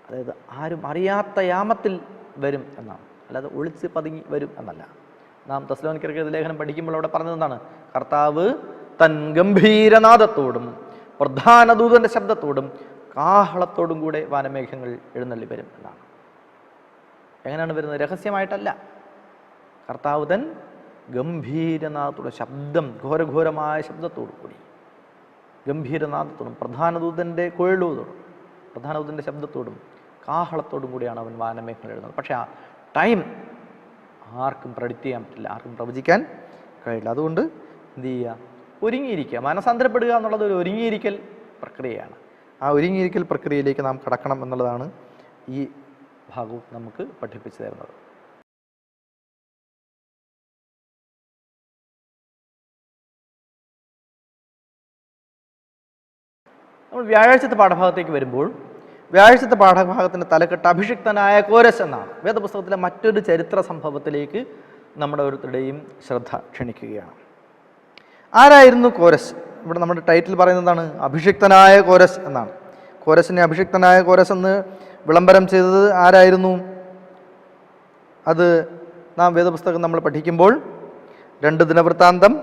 അതായത് ആരും അറിയാത്ത യാമത്തിൽ വരും എന്നാണ്, അല്ലാതെ ഒളിച്ച് പതുങ്ങി വരും എന്നല്ല. നാം തെസ്സലോനിക്കർക്ക് ലേഖനം പഠിക്കുമ്പോൾ അവിടെ പറഞ്ഞത് എന്താണ്? കർത്താവ് തൻ ഗംഭീരനാദത്തോടും പ്രധാന ദൂതൻ്റെ ശബ്ദത്തോടും കാഹളത്തോടും കൂടെ വാനമേഘങ്ങൾ എഴുന്നള്ളി വരും എന്നാണ്. എങ്ങനെയാണ് വരുന്നത്? രഹസ്യമായിട്ടല്ല. കർത്താവ് തൻ ഗംഭീരനാദത്തോടെ, ശബ്ദം, ഘോരഘോരമായ ശബ്ദത്തോടു കൂടി, ഗംഭീരനാദത്തോടും പ്രധാന ദൂതൻ്റെ കുഴലൂതോടും പ്രധാന ദൂതൻ്റെ ശബ്ദത്തോടും കാഹളത്തോടും കൂടിയാണ് അവൻ വാനമേഘങ്ങൾ എഴുതുന്നത്. പക്ഷേ ആ ടൈം ആർക്കും പ്രെഡിക്റ്റ് ചെയ്യാൻ പറ്റില്ല, ആർക്കും പ്രവചിക്കാൻ കഴിയില്ല. അതുകൊണ്ട് എന്ത് ചെയ്യുക? ഒരുങ്ങിയിരിക്കുക. മനസാന്തരപ്പെടുക എന്നുള്ളത് ഒരു ഒരുങ്ങിയിരിക്കൽ പ്രക്രിയയാണ്. ആ ഒരുങ്ങിയിരിക്കൽ പ്രക്രിയയിലേക്ക് നാം കടക്കണം എന്നുള്ളതാണ് ഈ ഭാഗവും നമുക്ക് പഠിപ്പിച്ചു തരുന്നത്. നമ്മൾ വ്യാഴാഴ്ചത്തെ പാഠഭാഗത്തേക്ക് വരുമ്പോൾ, വ്യാഴാഴ്ചത്തെ പാഠഭാഗത്തിൻ്റെ തലക്കെട്ട് അഭിഷിക്തനായ കോരസ് എന്നാണ്. വേദപുസ്തകത്തിലെ മറ്റൊരു ചരിത്ര സംഭവത്തിലേക്ക് നമ്മുടെ ഓരോരുത്തരുടെയും ശ്രദ്ധ ക്ഷണിക്കുകയാണ്. ആരായിരുന്നു കോരസ്? ഇവിടെ നമ്മുടെ ടൈറ്റിൽ പറയുന്നതാണ് അഭിഷിക്തനായ കോരസ് എന്നാണ്. കോരസിനെ അഭിഷിക്തനായ കോരസ് എന്ന് വിളംബരം ചെയ്തത് ആരായിരുന്നു? അത് നാം വേദപുസ്തകം നമ്മൾ പഠിക്കുമ്പോൾ 2 ദിനവൃത്താന്തം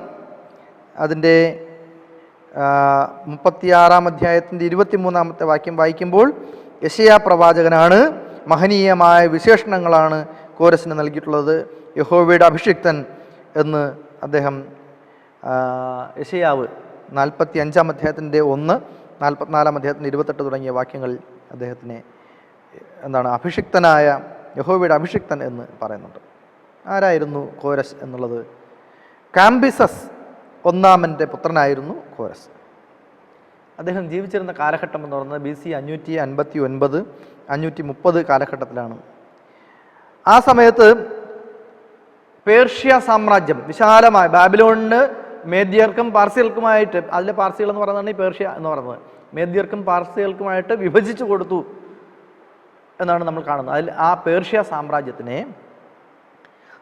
അതിൻ്റെ 36-ാം അധ്യായത്തിൻ്റെ 23-ാമത്തെ വാക്യം വായിക്കുമ്പോൾ യെശയ്യാ പ്രവാചകനാണ്, മഹനീയമായ വിശേഷണങ്ങളാണ് കോരസിന് നൽകിയിട്ടുള്ളത്. യഹോവയുടെ അഭിഷിക്തൻ എന്ന് അദ്ദേഹം യെശയ്യാവ് 45-ാം അധ്യായത്തിൻ്റെ 1, 44-ാം അധ്യായത്തിൻ്റെ 28 തുടങ്ങിയ വാക്യങ്ങൾ അദ്ദേഹത്തിനെ അഭിഷിക്തനായ, യഹോവയുടെ അഭിഷിക്തൻ എന്ന് പറയുന്നുണ്ട്. ആരായിരുന്നു കോരസ് എന്നുള്ളത്? കാംബിസസ് 1-ാമൻ്റെ പുത്രനായിരുന്നു കോരസ്. അദ്ദേഹം ജീവിച്ചിരുന്ന കാലഘട്ടം എന്ന് പറയുന്നത് BC 559, 530 കാലഘട്ടത്തിലാണ്. ആ സമയത്ത് പേർഷ്യ സാമ്രാജ്യം വിശാലമായ, ബാബിലോണിന് മേദ്യർക്കും പാർസികൾക്കുമായിട്ട്, അതിലെ പാർസികൾ എന്ന് പറയുന്നതാണ് ഈ പേർഷ്യ എന്ന് പറയുന്നത്, മേദ്യർക്കും പാർസികൾക്കുമായിട്ട് വിഭജിച്ചു കൊടുത്തു എന്നാണ് നമ്മൾ കാണുന്നത്. അതിൽ ആ പേർഷ്യ സാമ്രാജ്യത്തിനെ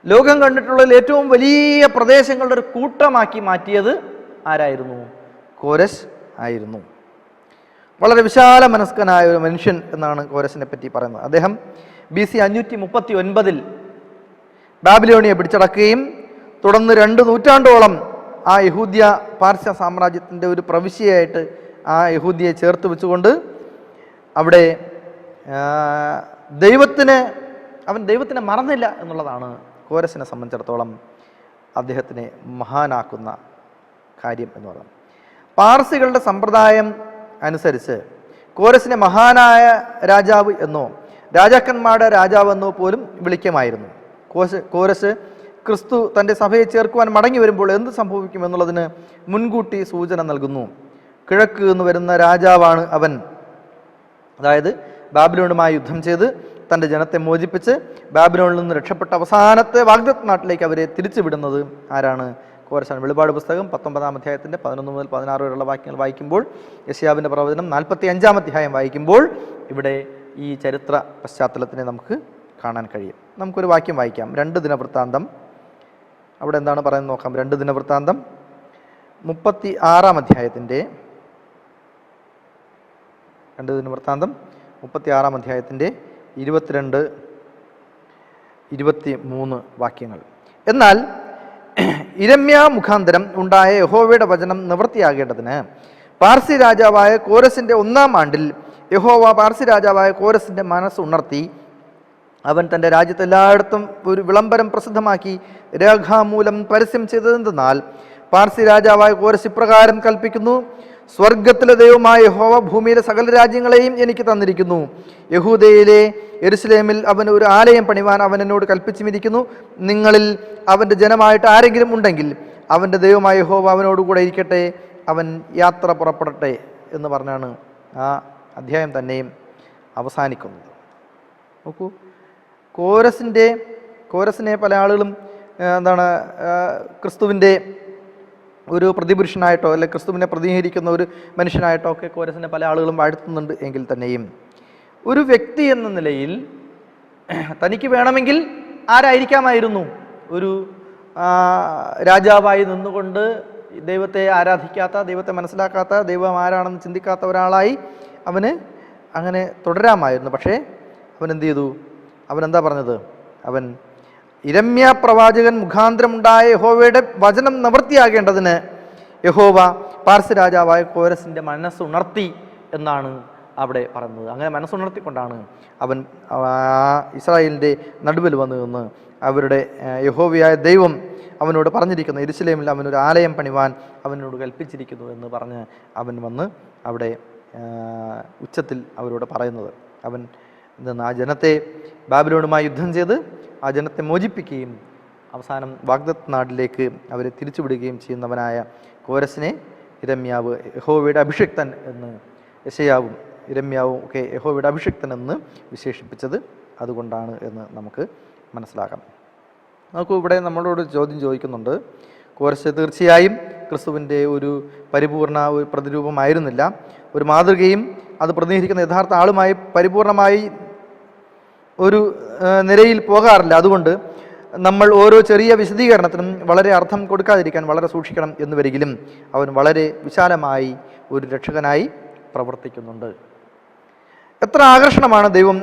ലോകം കണ്ടിട്ടുള്ളതിൽ ഏറ്റവും വലിയ പ്രദേശങ്ങളുടെ ഒരു കൂട്ടമാക്കി മാറ്റിയത് ആരായിരുന്നു? കോരസ് ആയിരുന്നു. വളരെ വിശാല മനസ്കനായ ഒരു മനുഷ്യൻ എന്നാണ് കോരസിനെ പറ്റി പറയുന്നത്. അദ്ദേഹം BC 539 ബാബിലോണിയെ പിടിച്ചടക്കുകയും തുടർന്ന് 2 നൂറ്റാണ്ടോളം ആ യഹൂദ്യ പാർശ്യ സാമ്രാജ്യത്തിൻ്റെ ഒരു പ്രവിശ്യയായിട്ട് ആ യഹൂദിയെ ചേർത്ത് വെച്ചുകൊണ്ട് അവിടെ അവൻ ദൈവത്തിനെ മറന്നില്ല എന്നുള്ളതാണ് കോരസിനെ സംബന്ധിച്ചിടത്തോളം അദ്ദേഹത്തിനെ മഹാനാക്കുന്ന കാര്യം എന്ന് പറയുന്നത്. പാർസികളുടെ സമ്പ്രദായം അനുസരിച്ച് കോരസിനെ മഹാനായ രാജാവ് എന്നോ രാജാക്കന്മാരുടെ രാജാവ് എന്നോ പോലും വിളിക്കുമായിരുന്നു. കോരസ് ക്രിസ്തു തൻ്റെ സഭയെ ചേർക്കുവാൻ മടങ്ങി വരുമ്പോൾ എന്ത് സംഭവിക്കും എന്നുള്ളതിന് മുൻകൂട്ടി സൂചന നൽകുന്നു. കിഴക്ക് നിന്ന് വരുന്ന രാജാവാണ് അവൻ. അതായത് ബാബിലോണുമായി യുദ്ധം ചെയ്ത് തൻ്റെ ജനത്തെ മോചിപ്പിച്ച് ബാബിലോണിൽ നിന്ന് രക്ഷപ്പെട്ട അവസാനത്തെ വാഗ്ദത്ത നാട്ടിലേക്ക് അവരെ തിരിച്ചുവിടുന്നത് ആരാണ്? കോരസാണ്. വെളിപാട് പുസ്തകം 19-ാം അധ്യായത്തിൻ്റെ 11 മുതൽ 16 വരെയുള്ള വാക്യങ്ങൾ വായിക്കുമ്പോൾ, യെശയ്യാവിൻ്റെ പ്രവചനം 45-ാം അധ്യായം വായിക്കുമ്പോൾ ഇവിടെ ഈ ചരിത്ര പശ്ചാത്തലത്തിനെ നമുക്ക് കാണാൻ കഴിയും. നമുക്കൊരു വാക്യം വായിക്കാം. 2 ദിനവൃത്താന്തം, അവിടെ എന്താണ് പറയുന്നത് നോക്കാം. 2 ദിനവൃത്താന്തം 36-ാം അധ്യായത്തിൻ്റെ 2 ദിനവൃത്താന്തം 36-ാം അധ്യായത്തിൻ്റെ 22, 23 വാക്യങ്ങൾ. എന്നാൽ ഇരമ്യാ മുഖാന്തരം ഉണ്ടായ യഹോവയുടെ വചനം നിവൃത്തിയാകേണ്ടതിന് പാർസി രാജാവായ കോരസിൻ്റെ 1-ാം ആണ്ടിൽ യഹോവ പാർസി രാജാവായ കോരസിൻ്റെ മനസ്സുണർത്തി. അവൻ തൻ്റെ രാജ്യത്തെല്ലായിടത്തും ഒരു വിളംബരം പ്രസിദ്ധമാക്കി രേഖാമൂലം പരസ്യം ചെയ്തതെന്തെന്നാൽ, പാർസി രാജാവായ കോരസ് ഇപ്രകാരം കൽപ്പിക്കുന്നു: സ്വർഗത്തിലെ ദൈവമായ യഹോവ ഭൂമിയിലെ സകല രാജ്യങ്ങളെയും എനിക്ക് തന്നിരിക്കുന്നു. യഹൂദയിലെ യെരുശലേമിൽ അവന് ഒരു ആലയം പണിവാൻ അവൻ എന്നോട് കൽപ്പിച്ചുമിരിക്കുന്നു. നിങ്ങളിൽ അവൻ്റെ ജനമായിട്ട് ആരെങ്കിലും ഉണ്ടെങ്കിൽ അവൻ്റെ ദൈവമായ യഹോവ അവനോടുകൂടെ ഇരിക്കട്ടെ, അവൻ യാത്ര പുറപ്പെടട്ടെ എന്ന് പറഞ്ഞാണ് ആ അധ്യായം തന്നെയും അവസാനിക്കുന്നത്. നോക്കൂ, കോരസിനെ പല ആളുകളും ക്രിസ്തുവിൻ്റെ ഒരു പ്രതിപുരുഷനായിട്ടോ അല്ലെങ്കിൽ ക്രിസ്തുവിനെ പ്രതിനിധീകരിക്കുന്ന ഒരു മനുഷ്യനായിട്ടോ ഒക്കെ കോരസിനെ പല ആളുകളും വാഴ്ത്തുന്നുണ്ട്. എങ്കിൽ തന്നെയും ഒരു വ്യക്തി എന്ന നിലയിൽ തനിക്ക് വേണമെങ്കിൽ ആരായിരിക്കാമായിരുന്നു? ഒരു രാജാവായി നിന്നുകൊണ്ട് ദൈവത്തെ ആരാധിക്കാത്ത, ദൈവത്തെ മനസ്സിലാക്കാത്ത, ദൈവം ആരാണെന്ന് ചിന്തിക്കാത്ത ഒരാളായി അവന് അങ്ങനെ തുടരാമായിരുന്നു. പക്ഷേ അവൻ എന്ത് ചെയ്തു? അവനെന്താ പറഞ്ഞത്? അവൻ ഇരമ്യാ പ്രവാചകൻ മുഖാന്തരമുണ്ടായ യഹോവയുടെ വചനം നിവൃത്തിയാകേണ്ടതിന് യഹോവ പാർസി രാജാവായ കോരസിൻ്റെ മനസ്സുണർത്തി എന്നാണ് അവിടെ പറയുന്നത്. അങ്ങനെ മനസ്സുണർത്തിക്കൊണ്ടാണ് അവൻ ഇസ്രായേലിൻ്റെ നടുവിൽ വന്നു നിന്ന് അവരുടെ യഹോവയായ ദൈവം അവനോട് പറഞ്ഞിരിക്കുന്നു, യെരുശലേമിൽ അവനൊരു ആലയം പണിവാൻ അവനോട് കൽപ്പിച്ചിരിക്കുന്നു എന്ന് പറഞ്ഞ് അവൻ വന്ന് അവിടെ ഉച്ചത്തിൽ അവരോട് പറയുന്നത്. അവൻ ആ ജനത്തെ ബാബിലോണുമായി യുദ്ധം ചെയ്ത് ആ ജനത്തെ മോചിപ്പിക്കുകയും അവസാനം വാഗ്ദത്ത നാട്ടിലേക്ക് അവരെ തിരിച്ചുവിടുകയും ചെയ്യുന്നവനായ കോരസിനെ ഇരമ്യാവ് യഹോവയുടെ അഭിഷിക്തൻ എന്ന്, യെശയ്യാവും ഇരമ്യാവും ഒക്കെ യഹോവയുടെ അഭിഷിക്തൻ എന്ന് വിശേഷിപ്പിച്ചത് അതുകൊണ്ടാണ് എന്ന് നമുക്ക് മനസ്സിലാക്കാം. നമുക്ക് ഇവിടെ നമ്മളോട് ചോദ്യം ചോദിക്കുന്നുണ്ട്. കോരസ് തീർച്ചയായും ക്രിസ്തുവിൻ്റെ ഒരു പരിപൂർണ ഒരു പ്രതിരൂപമായിരുന്നില്ല. ഒരു മാതൃകയും അത് പ്രതിനിധീകരിക്കുന്ന യഥാർത്ഥ ആളുമായി പരിപൂർണമായി ഒരു നിരയിൽ പോകാറില്ല. അതുകൊണ്ട് നമ്മൾ ഓരോ ചെറിയ വിശദീകരണത്തിനും വളരെ അർത്ഥം കൊടുക്കാതിരിക്കാൻ വളരെ സൂക്ഷിക്കണം എന്ന് വരികിലും അവൻ വളരെ വിശാലമായി ഒരു രക്ഷകനായി പ്രവർത്തിക്കുന്നുണ്ട്. എത്ര ആകർഷണമാണ് ദൈവം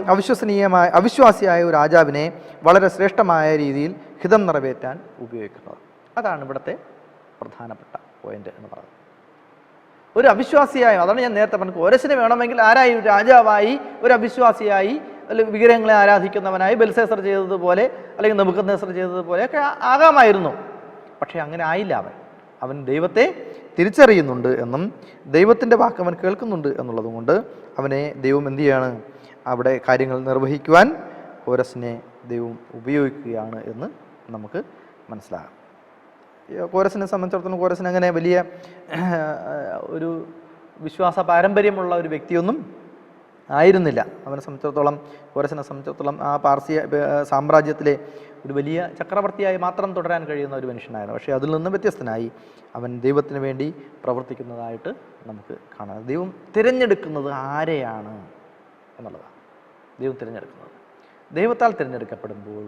അവിശ്വാസിയായ ഒരു രാജാവിനെ വളരെ ശ്രേഷ്ഠമായ രീതിയിൽ ഹിതം നിറവേറ്റാൻ ഉപയോഗിക്കുന്നത്. അതാണ് ഇവിടുത്തെ പ്രധാനപ്പെട്ട പോയിന്റ് എന്ന് പറയുന്നത്. ഒരു അവിശ്വാസിയായ, അതാണ് ഞാൻ നേരത്തെ പറഞ്ഞത്, കോരസിന് വേണമെങ്കിൽ ആരായി? രാജാവായി, ഒരു അവിശ്വാസിയായി, അല്ലെങ്കിൽ വിഗ്രഹങ്ങളെ ആരാധിക്കുന്നവനായി ബെൽസേസർ ചെയ്തതുപോലെ അല്ലെങ്കിൽ നെബൂഖദ്നേസർ ചെയ്തതുപോലെ ഒക്കെ ആകാമായിരുന്നു. പക്ഷേ അങ്ങനെ ആയില്ല. അവൻ ദൈവത്തെ തിരിച്ചറിയുന്നുണ്ട് എന്നും ദൈവത്തിൻ്റെ വാക്ക് അവൻ കേൾക്കുന്നുണ്ട് എന്നുള്ളതും കൊണ്ട് അവനെ ദൈവം എന്തു ചെയ്യാണ്? അവിടെ കാര്യങ്ങൾ നിർവഹിക്കുവാൻ കോരസിനെ ദൈവം ഉപയോഗിക്കുകയാണ് എന്ന് നമുക്ക് മനസ്സിലാകാം. കോരസിനെ സംബന്ധിച്ചിടത്തോളം കോരസിന് അങ്ങനെ വലിയ ഒരു വിശ്വാസ പാരമ്പര്യമുള്ള ഒരു വ്യക്തിയൊന്നും ആയിരുന്നില്ല. അവനെ സംബന്ധിച്ചിടത്തോളം, കോരസിനെ സംബന്ധിച്ചിടത്തോളം ആ പാർസി സാമ്രാജ്യത്തിലെ ഒരു വലിയ ചക്രവർത്തിയായി മാത്രം തുടരാൻ കഴിയുന്ന ഒരു മനുഷ്യനായിരുന്നു. പക്ഷേ അതിൽ നിന്നും വ്യത്യസ്തനായി അവൻ ദൈവത്തിന് വേണ്ടി പ്രവർത്തിക്കുന്നതായിട്ട് നമുക്ക് കാണാം. ദൈവം തിരഞ്ഞെടുക്കുന്നത് ആരെയാണ് എന്നുള്ളതാണ്. ദൈവം തിരഞ്ഞെടുക്കുന്നത്, ദൈവത്താൽ തിരഞ്ഞെടുക്കപ്പെടുമ്പോൾ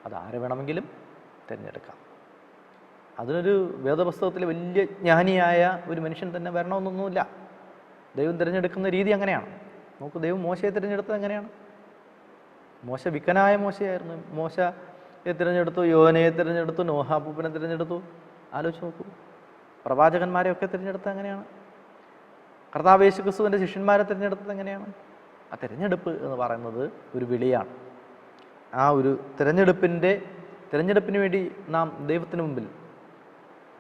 അത് ആരെ വേണമെങ്കിലും തിരഞ്ഞെടുക്കാം. അതിനൊരു വേദപുസ്തകത്തിൽ വലിയ ജ്ഞാനിയായ ഒരു മനുഷ്യൻ തന്നെ വരണമെന്നൊന്നുമില്ല. ദൈവം തിരഞ്ഞെടുക്കുന്ന രീതി അങ്ങനെയാണ്. നമുക്ക് ദൈവം മോശയെ തിരഞ്ഞെടുത്തത് എങ്ങനെയാണ്? മോശ വിക്കനായ മോശയായിരുന്നു. മോശയെ തിരഞ്ഞെടുത്തു, യോനയെ തിരഞ്ഞെടുത്തു, നോഹാപ്പൂപ്പിനെ തിരഞ്ഞെടുത്തു. ആലോചിച്ച് നോക്കൂ. പ്രവാചകന്മാരെയൊക്കെ തിരഞ്ഞെടുത്തത് എങ്ങനെയാണ്? കർത്താവ് യേശു ക്രിസ്തുവിൻ്റെ ശിഷ്യന്മാരെ തിരഞ്ഞെടുത്തത് എങ്ങനെയാണ്? ആ തിരഞ്ഞെടുപ്പ് എന്ന് പറയുന്നത് ഒരു വിളിയാണ്. ആ ഒരു തിരഞ്ഞെടുപ്പിന് വേണ്ടി നാം ദൈവത്തിന് മുമ്പിൽ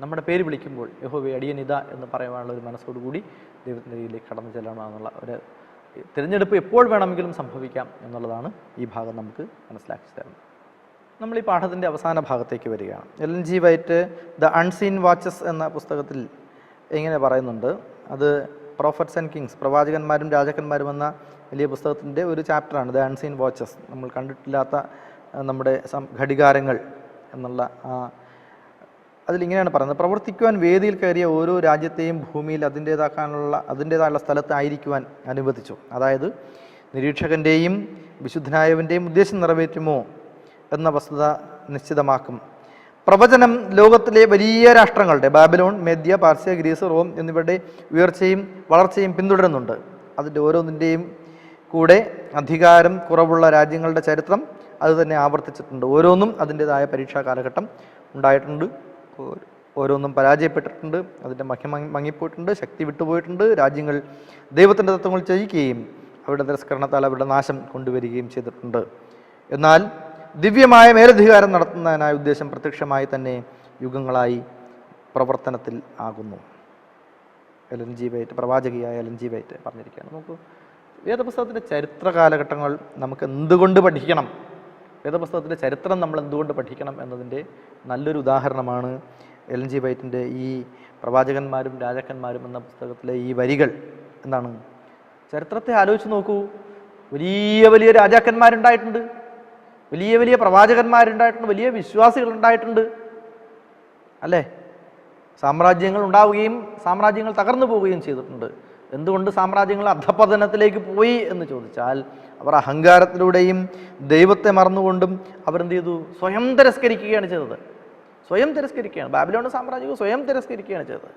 നമ്മുടെ പേര് വിളിക്കുമ്പോൾ യഹോവേ അടിയനിത എന്ന് പറയുവാനുള്ള ഒരു മനസ്സോടുകൂടി ദൈവത്തിൻ്റെ കയ്യിലേക്ക് കടന്നു ചെല്ലണമെന്നുള്ള ഒരു തിരഞ്ഞെടുപ്പ് എപ്പോൾ വേണമെങ്കിലും സംഭവിക്കാം എന്നുള്ളതാണ് ഈ ഭാഗം നമുക്ക് മനസ്സിലാക്കി തരുന്നത്. നമ്മൾ ഈ പാഠത്തിൻ്റെ അവസാന ഭാഗത്തേക്ക് വരികയാണ്. LN G white the unseen watches എന്ന പുസ്തകത്തിൽ ഇങ്ങനെ പറയുന്നുണ്ട്. അത് പ്രോഫറ്റ്സ് ആൻഡ് കിങ്സ്, പ്രവാചകന്മാരും രാജാക്കന്മാരും എന്ന വലിയ പുസ്തകത്തിൻ്റെ ഒരു ചാപ്റ്ററാണ് ദ അൺസീൻ വാച്ചസ്. നമ്മൾ കണ്ടിട്ടില്ലാത്ത നമ്മുടെ ഘടികാരങ്ങൾ എന്നുള്ള അതിലിങ്ങനെയാണ് പറയുന്നത്: പ്രവർത്തിക്കുവാൻ വേദിയിൽ കയറിയ ഓരോ രാജ്യത്തെയും ഭൂമിയിൽ അതിൻ്റേതായുള്ള സ്ഥലത്തായിരിക്കുവാൻ അനുവദിച്ചു. അതായത് നിരീക്ഷകൻ്റെയും വിശുദ്ധനായവൻ്റെയും ഉദ്ദേശം നിറവേറ്റുമോ എന്ന വസ്തുത നിശ്ചിതമാക്കും. പ്രവചനം ലോകത്തിലെ വലിയ രാഷ്ട്രങ്ങളുടെ ബാബിലോൺ, മേദ്യ, പാർസ്യ, ഗ്രീസ്, റോം എന്നിവരുടെ ഉയർച്ചയും വളർച്ചയും പിന്തുടരുന്നുണ്ട്. അതിൻ്റെ ഓരോന്നിൻ്റെയും കൂടെ അധികാരം കുറവുള്ള രാജ്യങ്ങളുടെ ചരിത്രം അത് തന്നെ ആവർത്തിച്ചിട്ടുണ്ട്. ഓരോന്നും അതിൻ്റെതായ പരീക്ഷാ കാലഘട്ടം ഉണ്ടായിട്ടുണ്ട്. ഓരോന്നും പരാജയപ്പെട്ടിട്ടുണ്ട്, അതിൻ്റെ മങ്ങിപ്പോയിട്ടുണ്ട്, ശക്തി വിട്ടുപോയിട്ടുണ്ട്. രാജ്യങ്ങൾ ദൈവത്തിൻ്റെ തത്വങ്ങൾ ത്യജിക്കുകയും അവരുടെ തിരസ്കരണത്താൽ അവരുടെ നാശം കൊണ്ടുവരികയും ചെയ്തിട്ടുണ്ട്. എന്നാൽ ദിവ്യമായ മേലധികാരം നടത്തുന്നതിനായ ഉദ്ദേശം പ്രത്യക്ഷമായി തന്നെ യുഗങ്ങളായി പ്രവർത്തനത്തിൽ ആകുന്നു. എലൻ ജി വൈറ്റ്, പ്രവാചകിയായ എലൻ ജി വൈറ്റ് പറഞ്ഞിരിക്കുകയാണ്. നമുക്ക് വേദപുസ്തകത്തിൻ്റെ ചരിത്ര കാലഘട്ടങ്ങൾ നമുക്ക് എന്തുകൊണ്ട് പഠിക്കണം, വേദപുസ്തകത്തിൻ്റെ ചരിത്രം നമ്മൾ എന്തുകൊണ്ട് പഠിക്കണം എന്നതിൻ്റെ നല്ലൊരു ഉദാഹരണമാണ് എലൻ ജി വൈറ്റിൻ്റെ ഈ പ്രവാചകന്മാരും രാജാക്കന്മാരും എന്ന പുസ്തകത്തിലെ ഈ വരികൾ. എന്താണ്? ചരിത്രത്തെ ആലോചിച്ച് നോക്കൂ. വലിയ വലിയ രാജാക്കന്മാരുണ്ടായിട്ടുണ്ട്, വലിയ വലിയ പ്രവാചകന്മാരുണ്ടായിട്ടുണ്ട്, വലിയ വിശ്വാസികളുണ്ടായിട്ടുണ്ട്, അല്ലേ? സാമ്രാജ്യങ്ങൾ ഉണ്ടാവുകയും സാമ്രാജ്യങ്ങൾ തകർന്നു പോവുകയും ചെയ്തിട്ടുണ്ട്. എന്തുകൊണ്ട് സാമ്രാജ്യങ്ങൾ അധപതനത്തിലേക്ക് പോയി എന്ന് ചോദിച്ചാൽ, അവർ അഹങ്കാരത്തിലൂടെയും ദൈവത്തെ മറന്നുകൊണ്ടും അവരെന്ത് ചെയ്തു? സ്വയം തിരസ്കരിക്കുകയാണ് ചെയ്തത്. സ്വയം തിരസ്കരിക്കുകയാണ്. ബാബിലോൺ സാമ്രാജ്യം സ്വയം തിരസ്കരിക്കുകയാണ് ചെയ്തത്.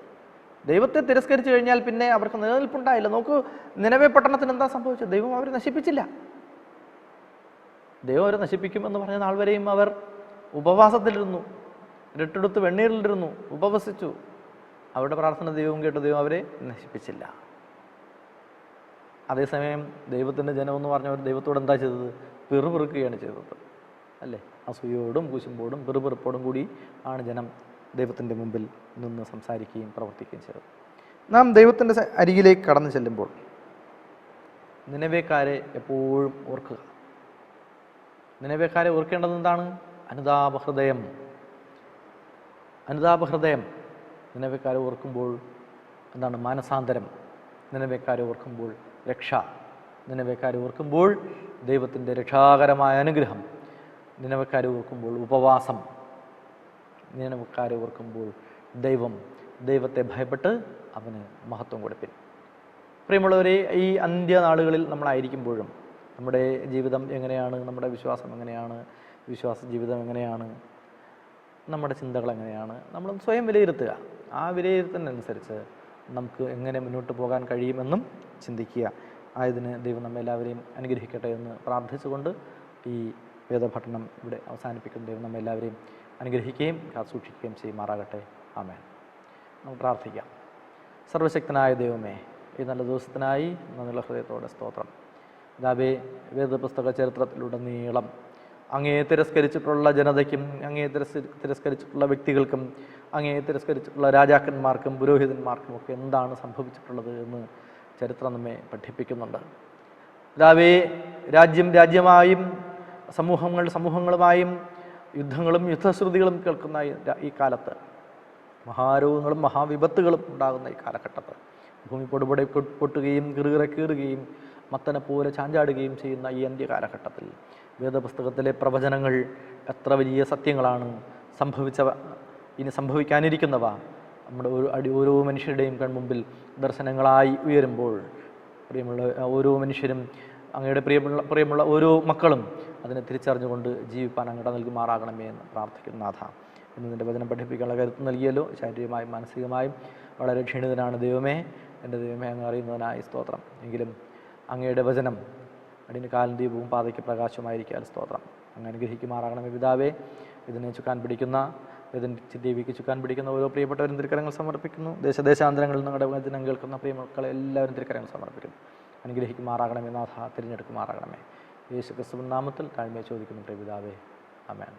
ദൈവത്തെ തിരസ്കരിച്ചു കഴിഞ്ഞാൽ പിന്നെ അവർക്ക് നിലനിൽപ്പുണ്ടായില്ല. നോക്കൂ, നിനവെ പട്ടണത്തിന് എന്താ സംഭവിച്ചത്? ദൈവം അവരെ നശിപ്പിച്ചില്ല. ദൈവം അവരെ നശിപ്പിക്കുമെന്ന് പറഞ്ഞ നാൾ വരെയും അവർ ഉപവാസത്തിലിരുന്നു, രട്ടെടുത്ത് വെണ്ണീരിലിരുന്നു, ഉപവസിച്ചു. അവരുടെ പ്രാർത്ഥന ദൈവം കേട്ടു, ദൈവം അവരെ നശിപ്പിച്ചില്ല. അതേസമയം ദൈവത്തിൻ്റെ ജനമെന്ന് പറഞ്ഞവർ ദൈവത്തോട് എന്താ ചെയ്തത്? പിറുപിറുക്കുകയാണ് ചെയ്തത്, അല്ലേ? അസൂയോടും കുശുമ്പോടും പിറുപിറുപ്പോടും കൂടി ആണ് ജനം ദൈവത്തിൻ്റെ മുമ്പിൽ നിന്ന് സംസാരിക്കുകയും പ്രവർത്തിക്കുകയും ചെയ്തത്. നാം ദൈവത്തിൻ്റെ അരികിലേക്ക് കടന്നു ചെല്ലുമ്പോൾ നിനവേക്കാരെ എപ്പോഴും ഓർക്കുക. നിനവേക്കാരെ ഓർക്കേണ്ടത് എന്താണ്? അനുതാപഹൃദയം. അനുതാപഹൃദയം. നിനവേക്കാരെ ഓർക്കുമ്പോൾ എന്താണ്? മാനസാന്തരം. നിനവേക്കാരെ ഓർക്കുമ്പോൾ രക്ഷ. നിനവേക്കാരെ ഓർക്കുമ്പോൾ ദൈവത്തിൻ്റെ രക്ഷാകരമായ അനുഗ്രഹം. നിനവേക്കാരെ ഓർക്കുമ്പോൾ ഉപവാസം. നിനവേക്കാരെ ഓർക്കുമ്പോൾ ദൈവത്തെ ഭയപ്പെട്ട് അവന് മഹത്വം കൊടുപ്പിൻ. പ്രിയമുള്ളവരെ, ഈ അന്ത്യനാളുകളിൽ നമ്മളായിരിക്കുമ്പോഴും നമ്മുടെ ജീവിതം എങ്ങനെയാണ്, നമ്മുടെ വിശ്വാസം എങ്ങനെയാണ്, വിശ്വാസ ജീവിതം എങ്ങനെയാണ്, നമ്മുടെ ചിന്തകൾ എങ്ങനെയാണ്, നമ്മൾ സ്വയം വിലയിരുത്തുക. ആ വിലയിരുത്തുന്നതനുസരിച്ച് നമുക്ക് എങ്ങനെ മുന്നോട്ട് പോകാൻ കഴിയുമെന്നും ചിന്തിക്കുക. ആയതിന് ദൈവം നമ്മെല്ലാവരെയും അനുഗ്രഹിക്കട്ടെ എന്ന് പ്രാർത്ഥിച്ചുകൊണ്ട് ഈ വേദപഠനം ഇവിടെ അവസാനിപ്പിക്കുന്ന ദൈവം നമ്മെല്ലാവരെയും അനുഗ്രഹിക്കുകയും കാത്തുസൂക്ഷിക്കുകയും ചെയ്യുമാറാകട്ടെ. ആമേൻ. നമുക്ക് പ്രാർത്ഥിക്കാം. സർവശക്തനായ ദൈവമേ, ഈ നല്ല ദിവസത്തിനായി നന്ദിയുള്ള ഹൃദയത്തോടെ സ്തോത്രം. ദാവേ, വേദപുസ്തക ചരിത്രത്തിലുടനീളം അങ്ങേ തിരസ്കരിച്ചിട്ടുള്ള ജനതയ്ക്കും അങ്ങേ തിരസ്കരിച്ചിട്ടുള്ള വ്യക്തികൾക്കും അങ്ങേ തിരസ്കരിച്ചിട്ടുള്ള രാജാക്കന്മാർക്കും പുരോഹിതന്മാർക്കും ഒക്കെ എന്താണ് സംഭവിച്ചിട്ടുള്ളത് എന്ന് ചരിത്രം നമ്മെ പഠിപ്പിക്കുന്നുണ്ട്. ദാവേ, രാജ്യമായും സമൂഹങ്ങളുമായും യുദ്ധങ്ങളും യുദ്ധശ്രുതികളും കേൾക്കുന്ന ഈ കാലത്ത്, മഹാരോഗങ്ങളും മഹാവിപത്തുകളും ഉണ്ടാകുന്ന ഈ കാലഘട്ടത്ത്, ഭൂമി പൊടുപൊടി പൊട്ടുകയും കീറുകയും മത്തനെ പോലെ ചാഞ്ചാടുകയും ചെയ്യുന്ന ഈ അന്ത്യ കാലഘട്ടത്തിൽ വേദപുസ്തകത്തിലെ പ്രവചനങ്ങൾ എത്ര വലിയ സത്യങ്ങളാണ്! ഇനി സംഭവിക്കാനിരിക്കുന്നവ നമ്മുടെ ഓരോ മനുഷ്യരുടെയും കൺമുമ്പിൽ ദർശനങ്ങളായി ഉയരുമ്പോൾ, പ്രിയമുള്ള ഓരോ മനുഷ്യരും, അങ്ങയുടെ പ്രിയമുള്ള ഓരോ മക്കളും അതിനെ തിരിച്ചറിഞ്ഞുകൊണ്ട് ജീവിപ്പാൻ അങ്ങോട്ട് നൽകുമാറാകണമേ എന്ന് പ്രാർത്ഥിക്കുന്ന നാഥ. ഇന്ന് നിൻ്റെ വചനം പഠിപ്പിക്കാനുള്ള കരുത്ത് നൽകിയല്ലോ. ശാരീരികമായും മാനസികമായും വളരെ ക്ഷീണിതനാണ് ദൈവമേ. എൻ്റെ ദൈവമേ, അങ്ങ് അറിയുന്നതിനായി സ്തോത്രം. എങ്കിലും അങ്ങയുടെ വചനം അടിന് കാലും ദീപവും പാതയ്ക്ക് പ്രകാശമായിരിക്കാൻ സ്തോത്രം. അങ്ങ് അനുഗ്രഹിക്കുമാറാകണമേ പിതാവേ. ഇതിനെ ചുക്കാൻ പിടിക്കുന്ന, ദേവിക്ക് ചുക്കാൻ പിടിക്കുന്ന ഓരോ പ്രിയപ്പെട്ടവരും തിരുക്കരങ്ങൾ സമർപ്പിക്കുന്നു. ദേശാന്തരങ്ങളിൽ നിങ്ങളുടെ വചനം കേൾക്കുന്ന പ്രിയമക്കളെ എല്ലാവരും തിരുക്കരങ്ങൾ സമർപ്പിക്കുന്നു. അനുഗ്രഹിക്കുമാറാകണമേ നാഥ, തിരഞ്ഞെടുക്കുമാറാകണമേ. യേശു ക്രിസ്തുവിൻ നാമത്തിൽ താഴ്മയെ ചോദിക്കുന്നു പ്രിയ പിതാവേ. ആമേൻ.